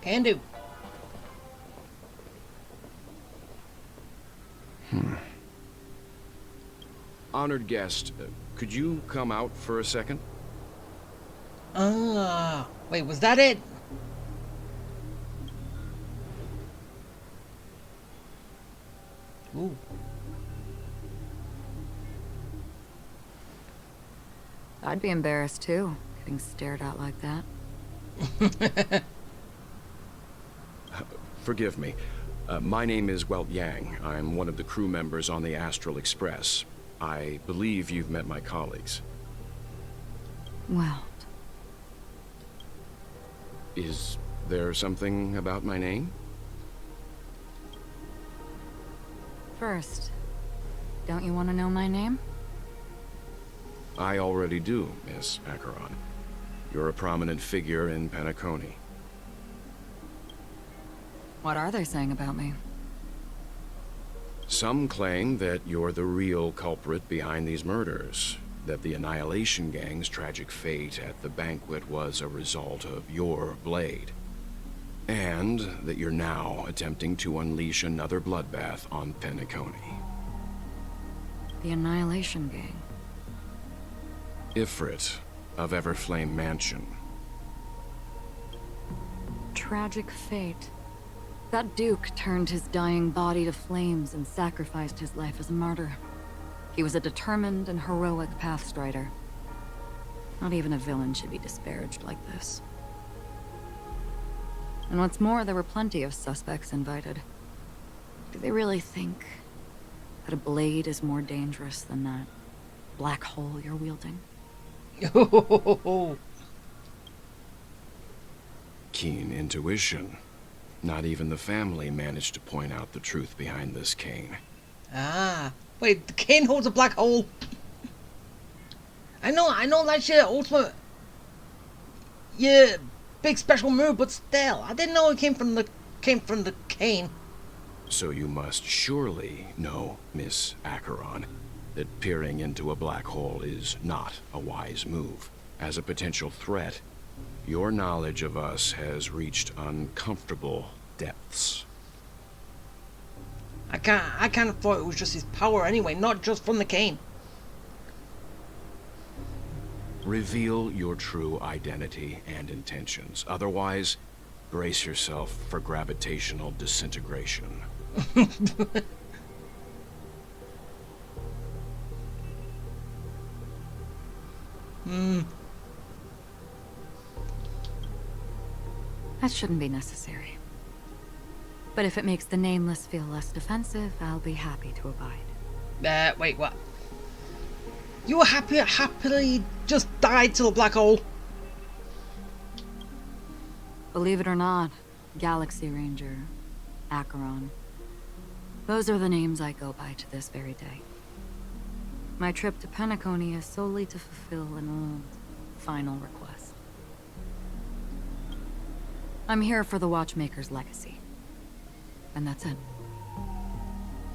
Can do. Honored guest, could you come out for a second? Wait, was that it? Ooh. I'd be embarrassed too, getting stared at like that. Forgive me. My name is Yang. I'm one of the crew members on the Astral Express. I believe you've met my colleagues. Well. Is there something about my name? First, don't you want to know my name? I already do, Miss Acheron. You're a prominent figure in Penacony. What are they saying about me? Some claim that you're the real culprit behind these murders, that the Annihilation Gang's tragic fate at the banquet was a result of your blade, and that you're now attempting to unleash another bloodbath on Penacony. The Annihilation Gang. Ifrit of Everflame Mansion. Tragic fate. That Duke turned his dying body to flames and sacrificed his life as a martyr. He was a determined and heroic pathstrider. Not even a villain should be disparaged like this. And what's more, there were plenty of suspects invited. Do they really think that a blade is more dangerous than that black hole you're wielding? Keen intuition. Not even the family managed to point out the truth behind this cane. Ah, wait, the cane holds a black hole. I know that's your ultimate, yeah, big special move, but still, I didn't know it came from the cane. So you must surely know, Miss Acheron, that peering into a black hole is not a wise move. As a potential threat, your knowledge of us has reached uncomfortable depths. I kind of thought it was just his power anyway, not just from the cane. Reveal your true identity and intentions. Otherwise, brace yourself for gravitational disintegration. That shouldn't be necessary. But if it makes the Nameless feel less defensive, I'll be happy to abide. Wait, what? You were happily just died to the black hole? Believe it or not, Galaxy Ranger, Acheron. Those are the names I go by to this very day. My trip to Penacony is solely to fulfill an old, final request. I'm here for the Watchmaker's legacy. And that's it.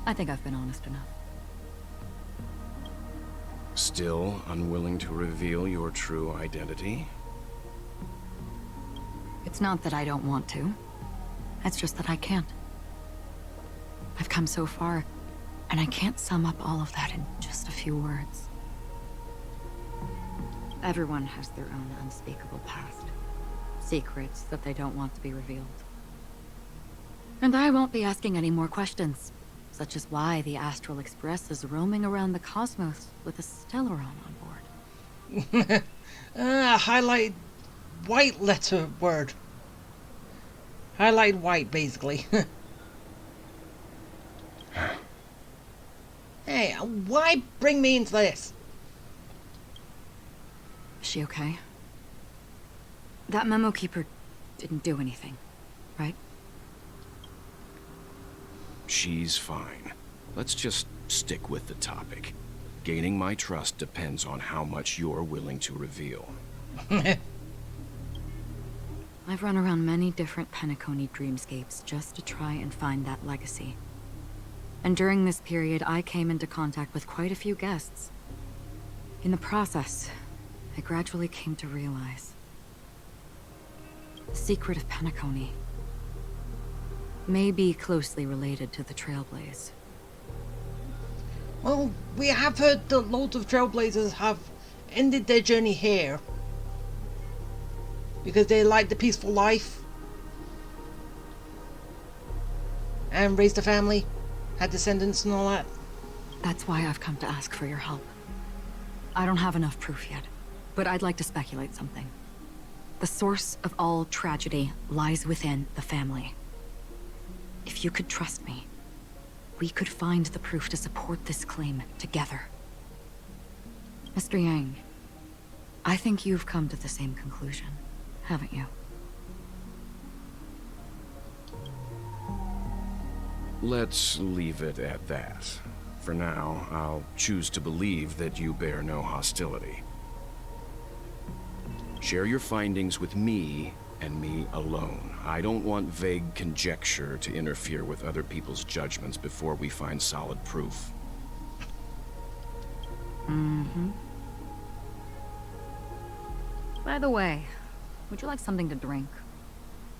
I think I've been honest enough. Still unwilling to reveal your true identity? It's not that I don't want to. It's just that I can't. I've come so far, and I can't sum up all of that in just a few words. Everyone has their own unspeakable past. Secrets that they don't want to be revealed. And I won't be asking any more questions, such as why the Astral Express is roaming around the cosmos with a Stellaron on board. Highlight white letter word. Highlight white, basically. Hey, why bring me into this? Is she okay? That memo keeper didn't do anything, right? She's fine. Let's just stick with the topic. Gaining my trust depends on how much you're willing to reveal. I've run around many different Penacony dreamscapes just to try and find that legacy. And during this period, I came into contact with quite a few guests. In the process, I gradually came to realize the secret of Penacony may be closely related to the Trailblaze. Well, we have heard that loads of Trailblazers have ended their journey here because they liked the peaceful life and raised a family, had descendants and all that. That's why I've come to ask for your help. I don't have enough proof yet, but I'd like to speculate something. The source of all tragedy lies within the family. If you could trust me, we could find the proof to support this claim together. Mr. Yang, I think you've come to the same conclusion, haven't you? Let's leave it at that. For now, I'll choose to believe that you bear no hostility. Share your findings with me, and me alone. I don't want vague conjecture to interfere with other people's judgments before we find solid proof. Mm-hmm. By the way, would you like something to drink?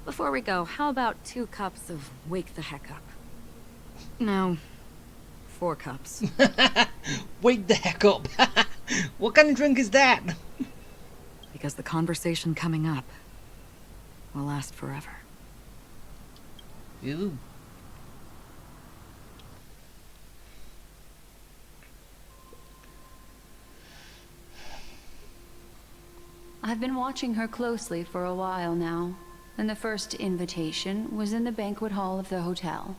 Before we go, how about 2 cups of Wake the Heck Up? Now, 4 cups. Wake the heck up. What kind of drink is that? Because the conversation coming up will last forever. Ooh. I've been watching her closely for a while now, and the first invitation was in the banquet hall of the hotel.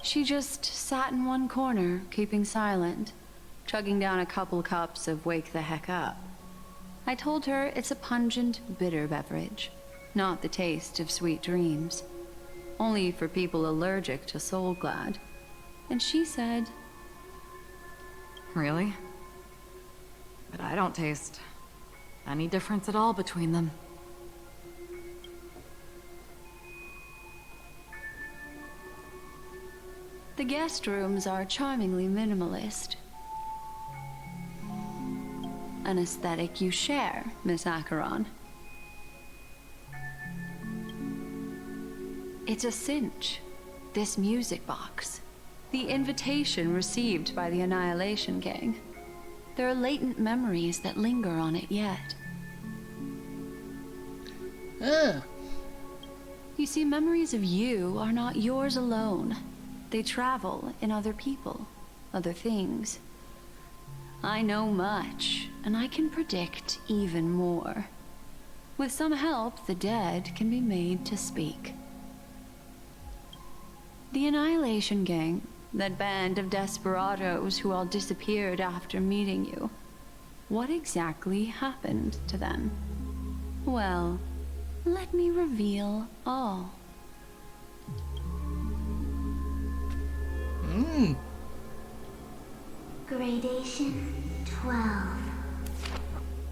She just sat in one corner, keeping silent, chugging down a couple cups of Wake the Heck Up. I told her it's a pungent, bitter beverage, not the taste of sweet dreams, only for people allergic to Soul Glad. And she said, Really? But I don't taste any difference at all between them. the guest rooms are charmingly minimalist. An aesthetic you share, Miss Acheron. It's a cinch, this music box. The invitation received by the Annihilation Gang. There are latent memories that linger on it yet. You see, memories of you are not yours alone. They travel in other people, other things. I know much, and I can predict even more. With some help, the dead can be made to speak. The Annihilation Gang, that band of desperados who all disappeared after meeting you. What exactly happened to them? Well, let me reveal all. Gradation 12.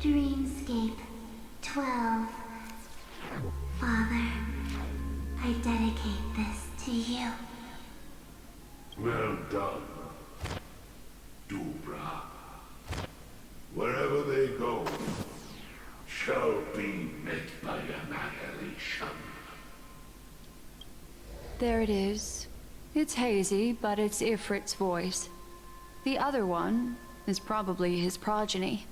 Dreamscape 12. Father, I dedicate this to you. Well done, Dubra. Wherever they go, shall be met by annihilation. There it is. It's hazy, but it's Ifrit's voice. The other one is probably his progeny.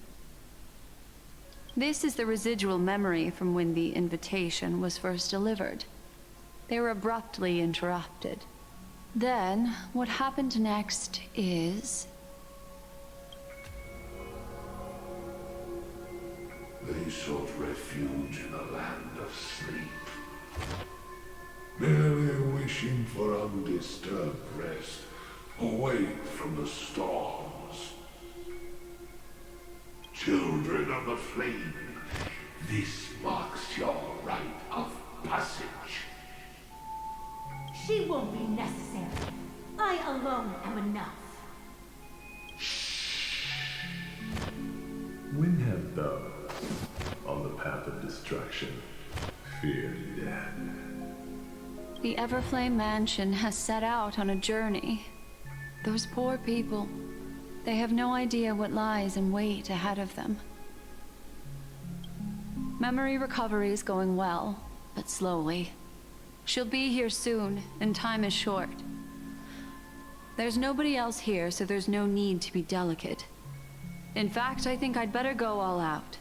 This is the residual memory from when the invitation was first delivered. They were abruptly interrupted. Then, what happened next is... They sought refuge in a land of sleep, merely wishing for undisturbed rest, away from the storms. Children of the flame, this marks your rite of passage. She won't be necessary. I alone am enough. When have thou, on the path of destruction, feared death? The Everflame Mansion has set out on a journey. Those poor people, they have no idea what lies in wait ahead of them. Memory recovery is going well, but slowly. She'll be here soon, and time is short. There's nobody else here, so there's no need to be delicate. In fact, I think I'd better go all out.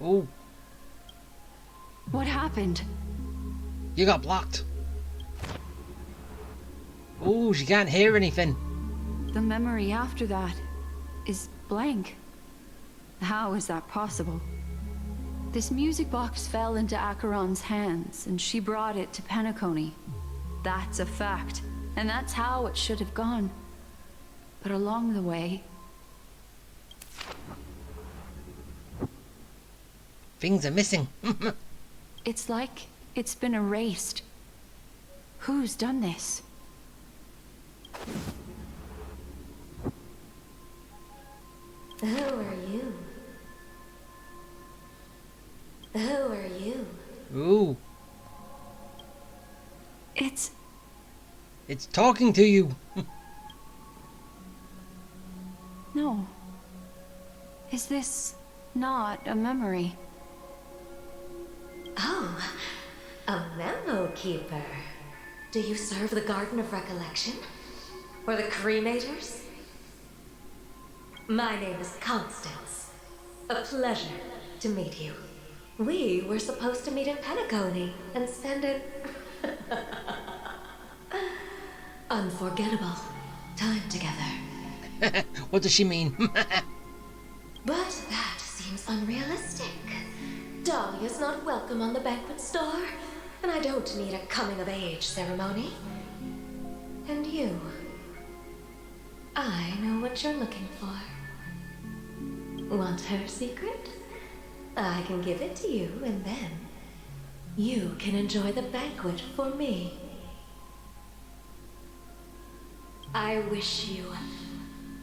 Oh. What happened? You got blocked. Oh, she can't hear anything. The memory after that is blank. How is that possible? This music box fell into Acheron's hands, and she brought it to Penacony. That's a fact, and that's how it should have gone. But along the way... things are missing. It's like it's been erased. Who's done this? Who are you? Who are you? Ooh. It's talking to you. No. Is this not a memory? Oh, a memo keeper. Do you serve the Garden of Recollection? Or the Cremators? My name is Constance. A pleasure to meet you. We were supposed to meet in Pentacone and spend an unforgettable time together. What does she mean? But that seems unrealistic. Dahlia's not welcome on the banquet star, and I don't need a coming-of-age ceremony. And you, I know what you're looking for. Want her secret? I can give it to you, and then you can enjoy the banquet for me. I wish you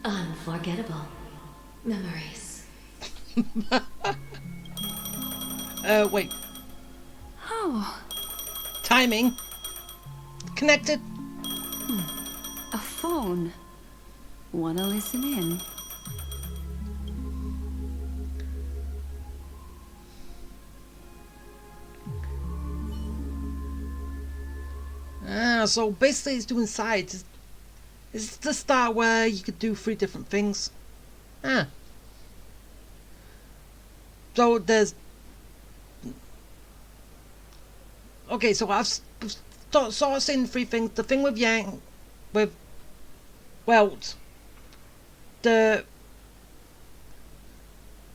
unforgettable memories. Wait. Oh. Timing. Connected. A phone. Wanna listen in? So basically it's doing sides. It's the start where you could do 3 different things. So there's... Okay, so I've sort of seen 3 things. The thing with Yang, with... Well, the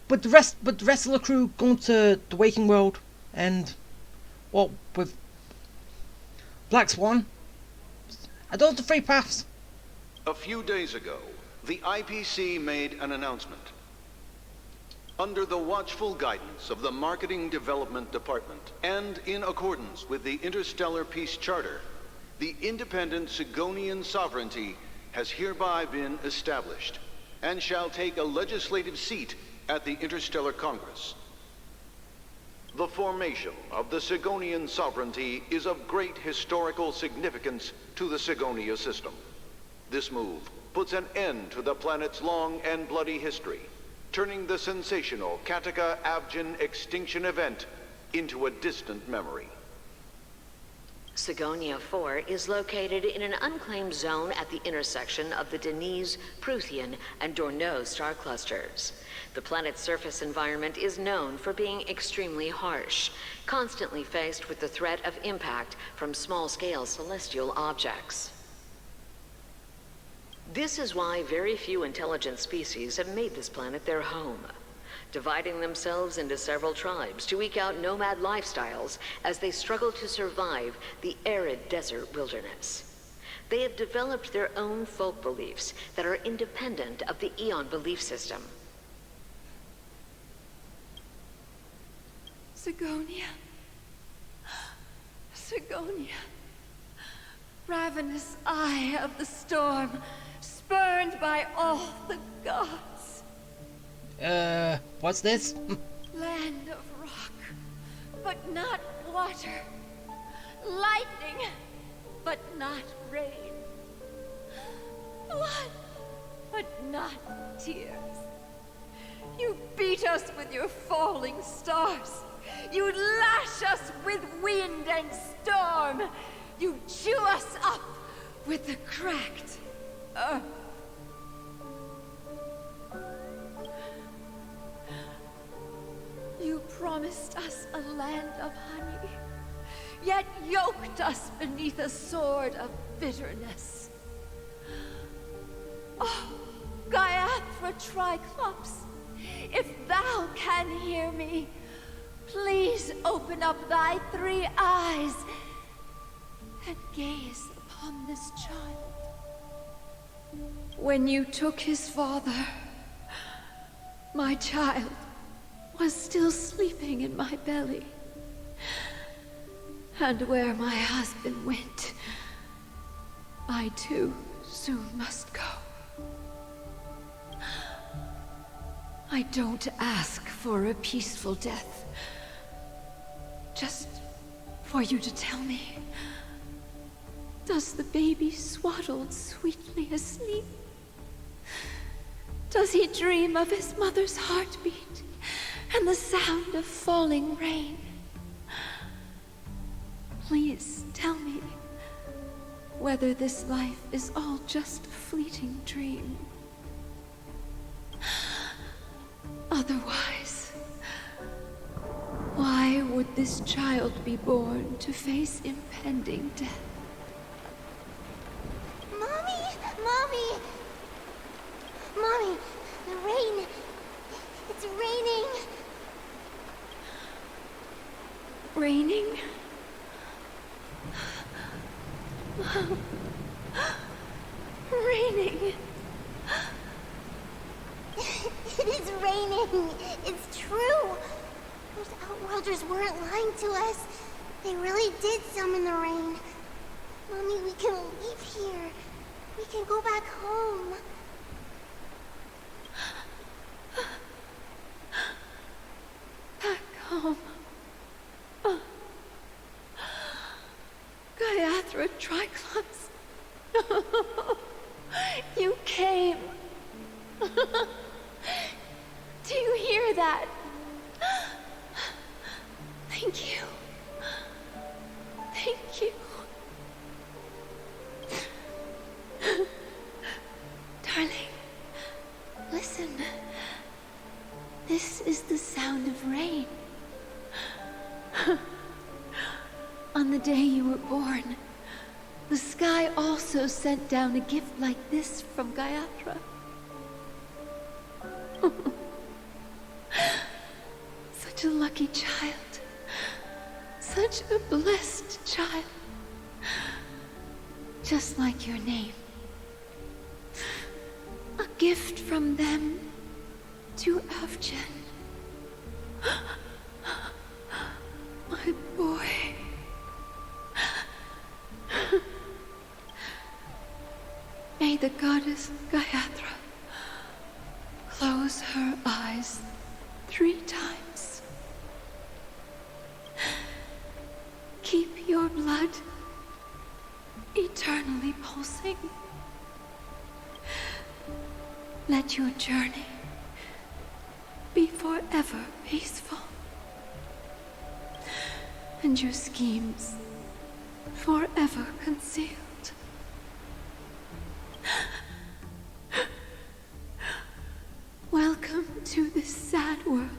rest of the crew going to the Waking World, and well, with Black Swan. Are those the 3 paths? A few days ago, the IPC made an announcement. Under the watchful guidance of the Marketing Development Department, and in accordance with the Interstellar Peace Charter, the independent Sigonian sovereignty has hereby been established, and shall take a legislative seat at the Interstellar Congress. The formation of the Sigonian sovereignty is of great historical significance to the Sigonia system. This move puts an end to the planet's long and bloody history, turning the sensational Kataka-Abjin extinction event into a distant memory. Sigonia 4 is located in an unclaimed zone at the intersection of the Denise, Prothean, and Dorneau star clusters. The planet's surface environment is known for being extremely harsh, constantly faced with the threat of impact from small-scale celestial objects. This is why very few intelligent species have made this planet their home, dividing themselves into several tribes to eke out nomad lifestyles as they struggle to survive the arid desert wilderness. They have developed their own folk beliefs that are independent of the Eon belief system. Sigonia. Sigonia. Ravenous eye of the storm, spurned by all the gods. What's this? Land of rock, but not water. Lightning, but not rain. Blood, but not tears. You beat us with your falling stars. You lash us with wind and storm. You chew us up with the cracked earth. You promised us a land of honey, yet yoked us beneath a sword of bitterness. Oh, Gaiathra Triclops, if thou can hear me, please open up thy 3 eyes and gaze upon this child. When you took his father, my child was still sleeping in my belly. And where my husband went, I too soon must go. I don't ask for a peaceful death. Just for you to tell me, does the baby swaddled sweetly asleep? Does he dream of his mother's heartbeat and the sound of falling rain? Please tell me whether this life is all just a fleeting dream. Otherwise, why would this child be born to face impending death? Mommy! Mommy! Mommy! The rain! It's raining! Raining? Mom. Raining. It is raining! It's true! Those Outworlders weren't lying to us. They really did summon the rain. Mommy, we can leave here. We can go back home. Back home. Gaiathra Triclops. You came. Do you hear that? Thank you. Thank you. Darling, listen. This is the sound of rain. On the day you were born, the sky also sent down a gift like this from Gaiathra. Such a lucky child. Such a blessed child. Just like your name. A gift from them to Avgen. My boy. May the goddess Gaiathra close her eyes 3 times. Keep your blood eternally pulsing. Let your journey be forever peaceful. And your schemes forever concealed. Welcome to this sad world,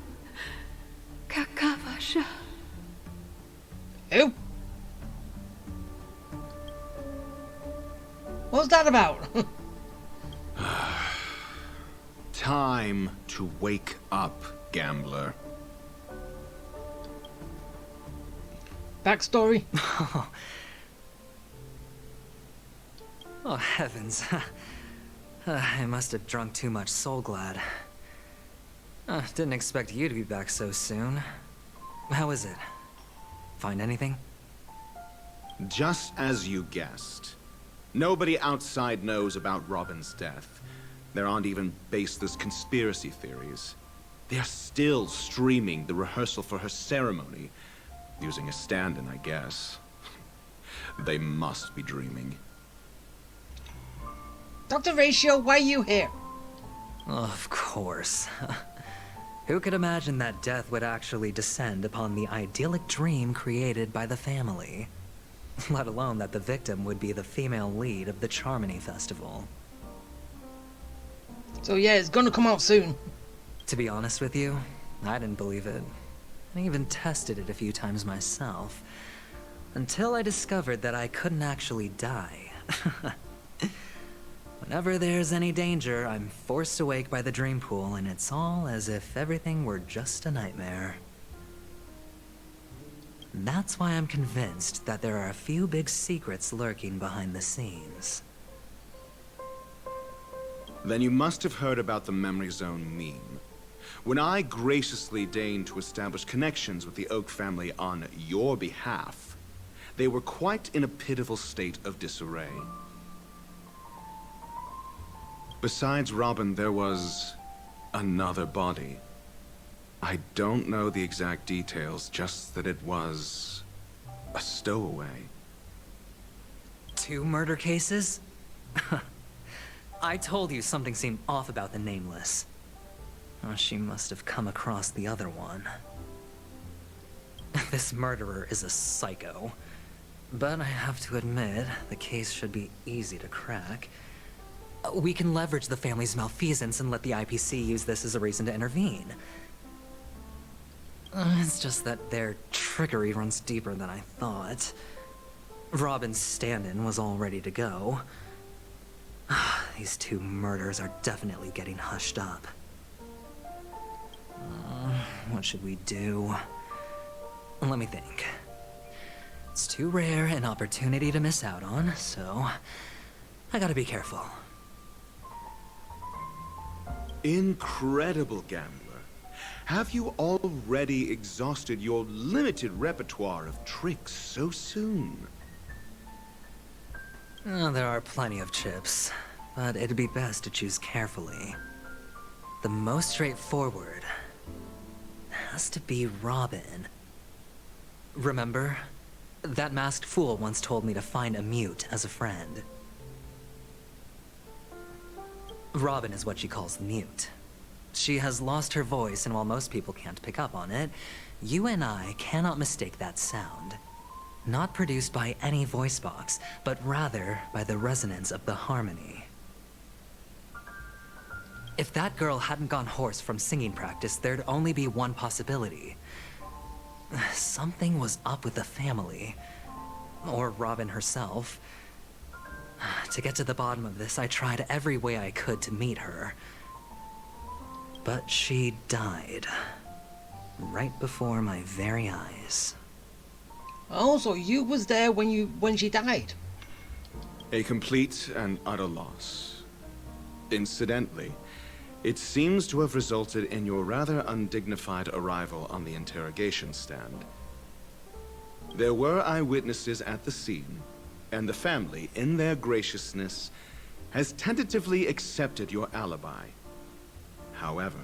Kakavasha. Who? What's that about? Time to wake up, gambler. Backstory? Oh, heavens. I must have drunk too much Soul Glad. Didn't expect you to be back so soon. How is it? Find anything? Just as you guessed. Nobody outside knows about Robin's death. There aren't even baseless conspiracy theories. They're still streaming the rehearsal for her ceremony. Using a stand-in, I guess. They must be dreaming. Dr. Ratio, why are you here? Of course. Who could imagine that death would actually descend upon the idyllic dream created by the family? Let alone that the victim would be the female lead of the Charmony Festival. So yeah, it's gonna come out soon. To be honest with you, I didn't believe it. I even tested it a few times myself. Until I discovered that I couldn't actually die. Whenever there's any danger, I'm forced awake by the dream pool, and it's all as if everything were just a nightmare. That's why I'm convinced that there are a few big secrets lurking behind the scenes. Then you must have heard about the Memory Zone meme. When I graciously deigned to establish connections with the Oak family on your behalf, they were quite in a pitiful state of disarray. Besides Robin, there was another body. I don't know the exact details, just that it was a stowaway. 2 murder cases? I told you something seemed off about the Nameless. Oh, she must have come across the other one. This murderer is a psycho. But I have to admit, the case should be easy to crack. We can leverage the family's malfeasance and let the IPC use this as a reason to intervene. It's just that their trickery runs deeper than I thought. Robin's stand-in was all ready to go. These two murders are definitely getting hushed up. What should we do? Let me think. It's too rare an opportunity to miss out on, so I gotta be careful. Incredible gambler. Have you already exhausted your limited repertoire of tricks so soon? There are plenty of chips, but it'd be best to choose carefully. The most straightforward has to be Robin. Remember? That masked fool once told me to find a mute as a friend. Robin is what she calls the mute. She has lost her voice, and while most people can't pick up on it, you and I cannot mistake that sound. Not produced by any voice box, but rather by the resonance of the harmony. If that girl hadn't gone hoarse from singing practice, there'd only be one possibility. Something was up with the family. Or Robin herself. To get to the bottom of this, I tried every way I could to meet her. But she died. Right before my very eyes. Oh, so you was there when she died? A complete and utter loss. Incidentally, it seems to have resulted in your rather undignified arrival on the interrogation stand. There were eyewitnesses at the scene, and the family, in their graciousness, has tentatively accepted your alibi. However,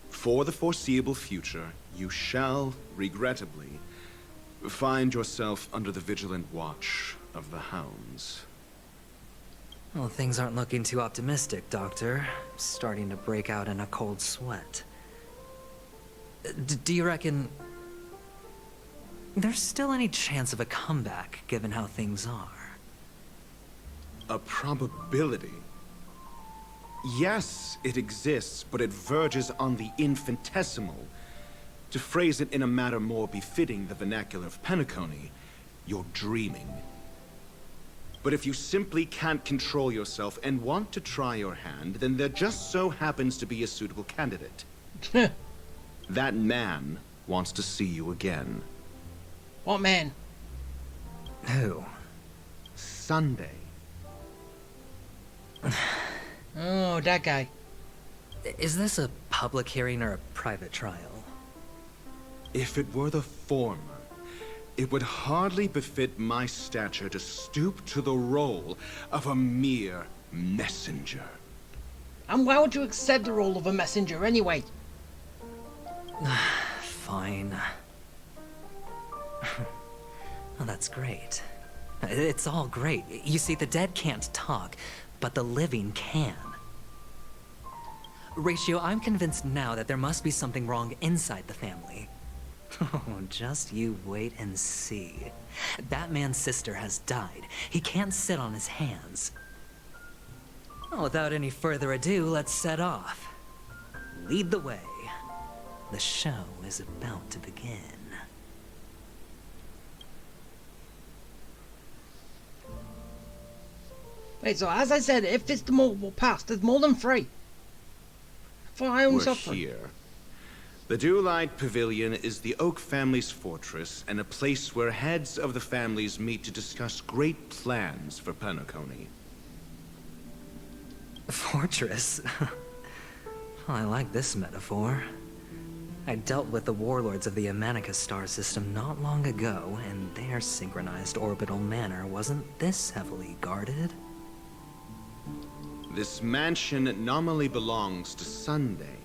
for the foreseeable future, you shall, regrettably, find yourself under the vigilant watch of the hounds. Well, things aren't looking too optimistic, Doctor. I'm starting to break out in a cold sweat. Do you reckon there's still any chance of a comeback, given how things are? A probability? Yes, it exists, but it verges on the infinitesimal. To phrase it in a manner more befitting the vernacular of Penacony, you're dreaming. But if you simply can't control yourself and want to try your hand, then there just so happens to be a suitable candidate. That man wants to see you again. What man? Who? Sunday. Oh, that guy. Is this a public hearing or a private trial? If it were the former, it would hardly befit my stature to stoop to the role of a mere messenger. And why would you accept the role of a messenger anyway? Fine. Well, that's great. It's all great. You see, the dead can't talk, but the living can. Ratio, I'm convinced now that there must be something wrong inside the family. Oh, just you wait and see. That man's sister has died. He can't sit on his hands. Well, without any further ado, let's set off. Lead the way. The show is about to begin. Wait, so as I said, if it's the multiple pass, there's more than 3. For my own We're suffering. here. The Dewlight Pavilion is the Oak family's fortress and a place where heads of the families meet to discuss great plans for Penacony. Fortress? Well, I like this metaphor. I dealt with the warlords of the Amanica star system not long ago, and their synchronized orbital manor wasn't this heavily guarded. This mansion nominally belongs to Sunday,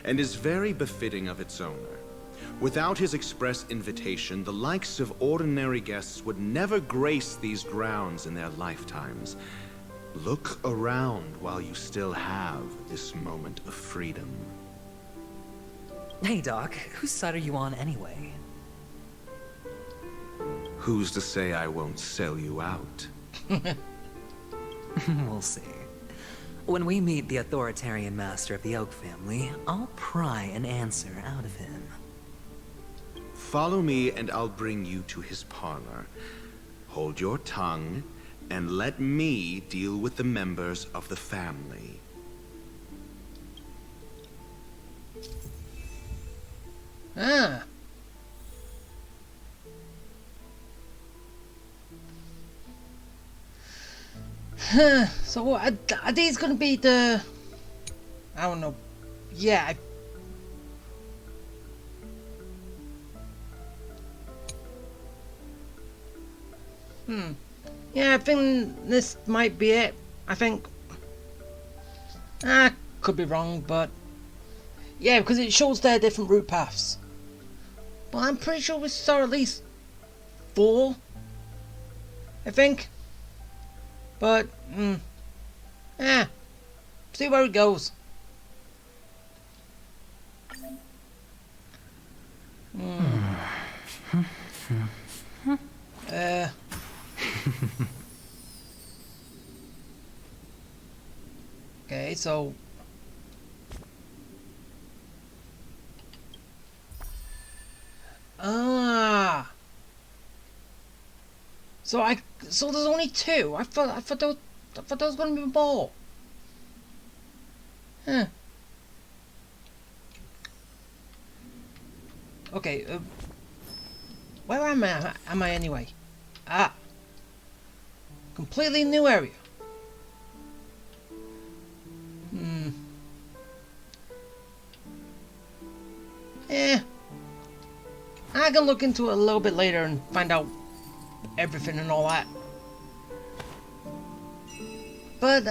and is very befitting of its owner. Without his express invitation, the likes of ordinary guests would never grace these grounds in their lifetimes. Look around while you still have this moment of freedom. Hey, Doc, whose side are you on anyway? Who's to say I won't sell you out? We'll see. When we meet the authoritarian master of the Oak family, I'll pry an answer out of him. Follow me and I'll bring you to his parlor. Hold your tongue and let me deal with the members of the family. Ah. So are these gonna be the... I don't know. Yeah. Yeah, I think this might be it. I think. Could be wrong, but... Yeah, because it shows their different route paths. But I'm pretty sure we saw at least 4. I think. But, see where it goes. Okay, so... So there's only 2. I thought there was gonna be more. Huh. Okay. Where am I? Am I anyway? Completely new area. I can look into it a little bit later and find out everything and all that. But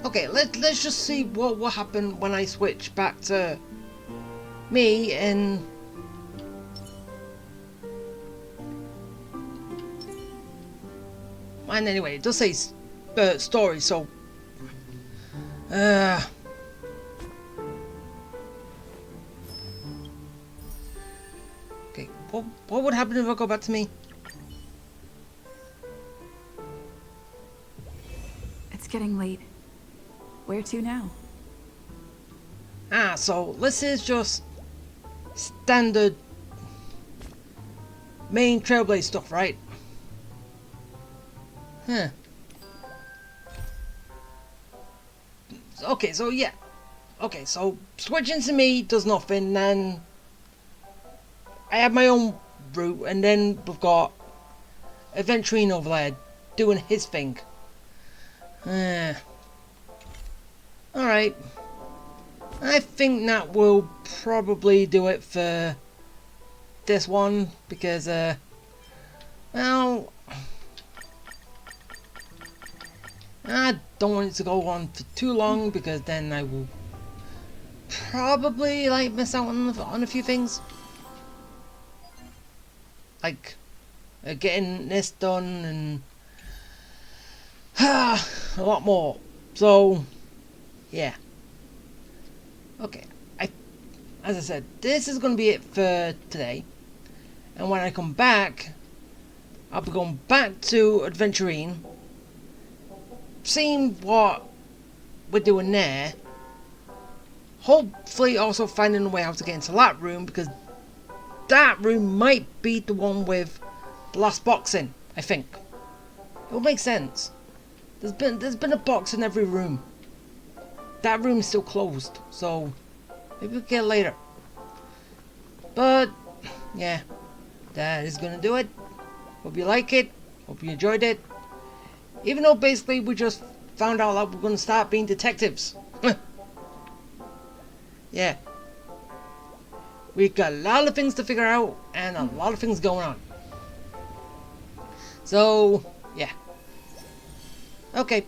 okay, let's just see what happened when I switch back to me and anyway, it does say story, so okay, what would happen if I go back to me? It's getting late. Where to now? So this is just standard main Trailblaze stuff, right? Huh. Okay, so yeah. Okay, so switching to me does nothing, then I have my own route, and then we've got Adventurine over there doing his thing. Alright. I think that will probably do it for this one, because, well, I don't want it to go on for too long, because then I will probably, like, miss out on a few things. Like, getting this done, and a lot more. So, yeah. Okay, as I said, this is going to be it for today. And when I come back, I'll be going back to Adventurine, seeing what we're doing there. Hopefully also finding a way how to get into that room, because that room might be the one with the last box in, I think. It will make sense. There's been a box in every room. That room is still closed, so maybe we'll get it later. But yeah, that is gonna do it. Hope you like it. Hope you enjoyed it. Even though basically we just found out that we're gonna start being detectives. Yeah. We've got a lot of things to figure out and a lot of things going on. So yeah. Okay.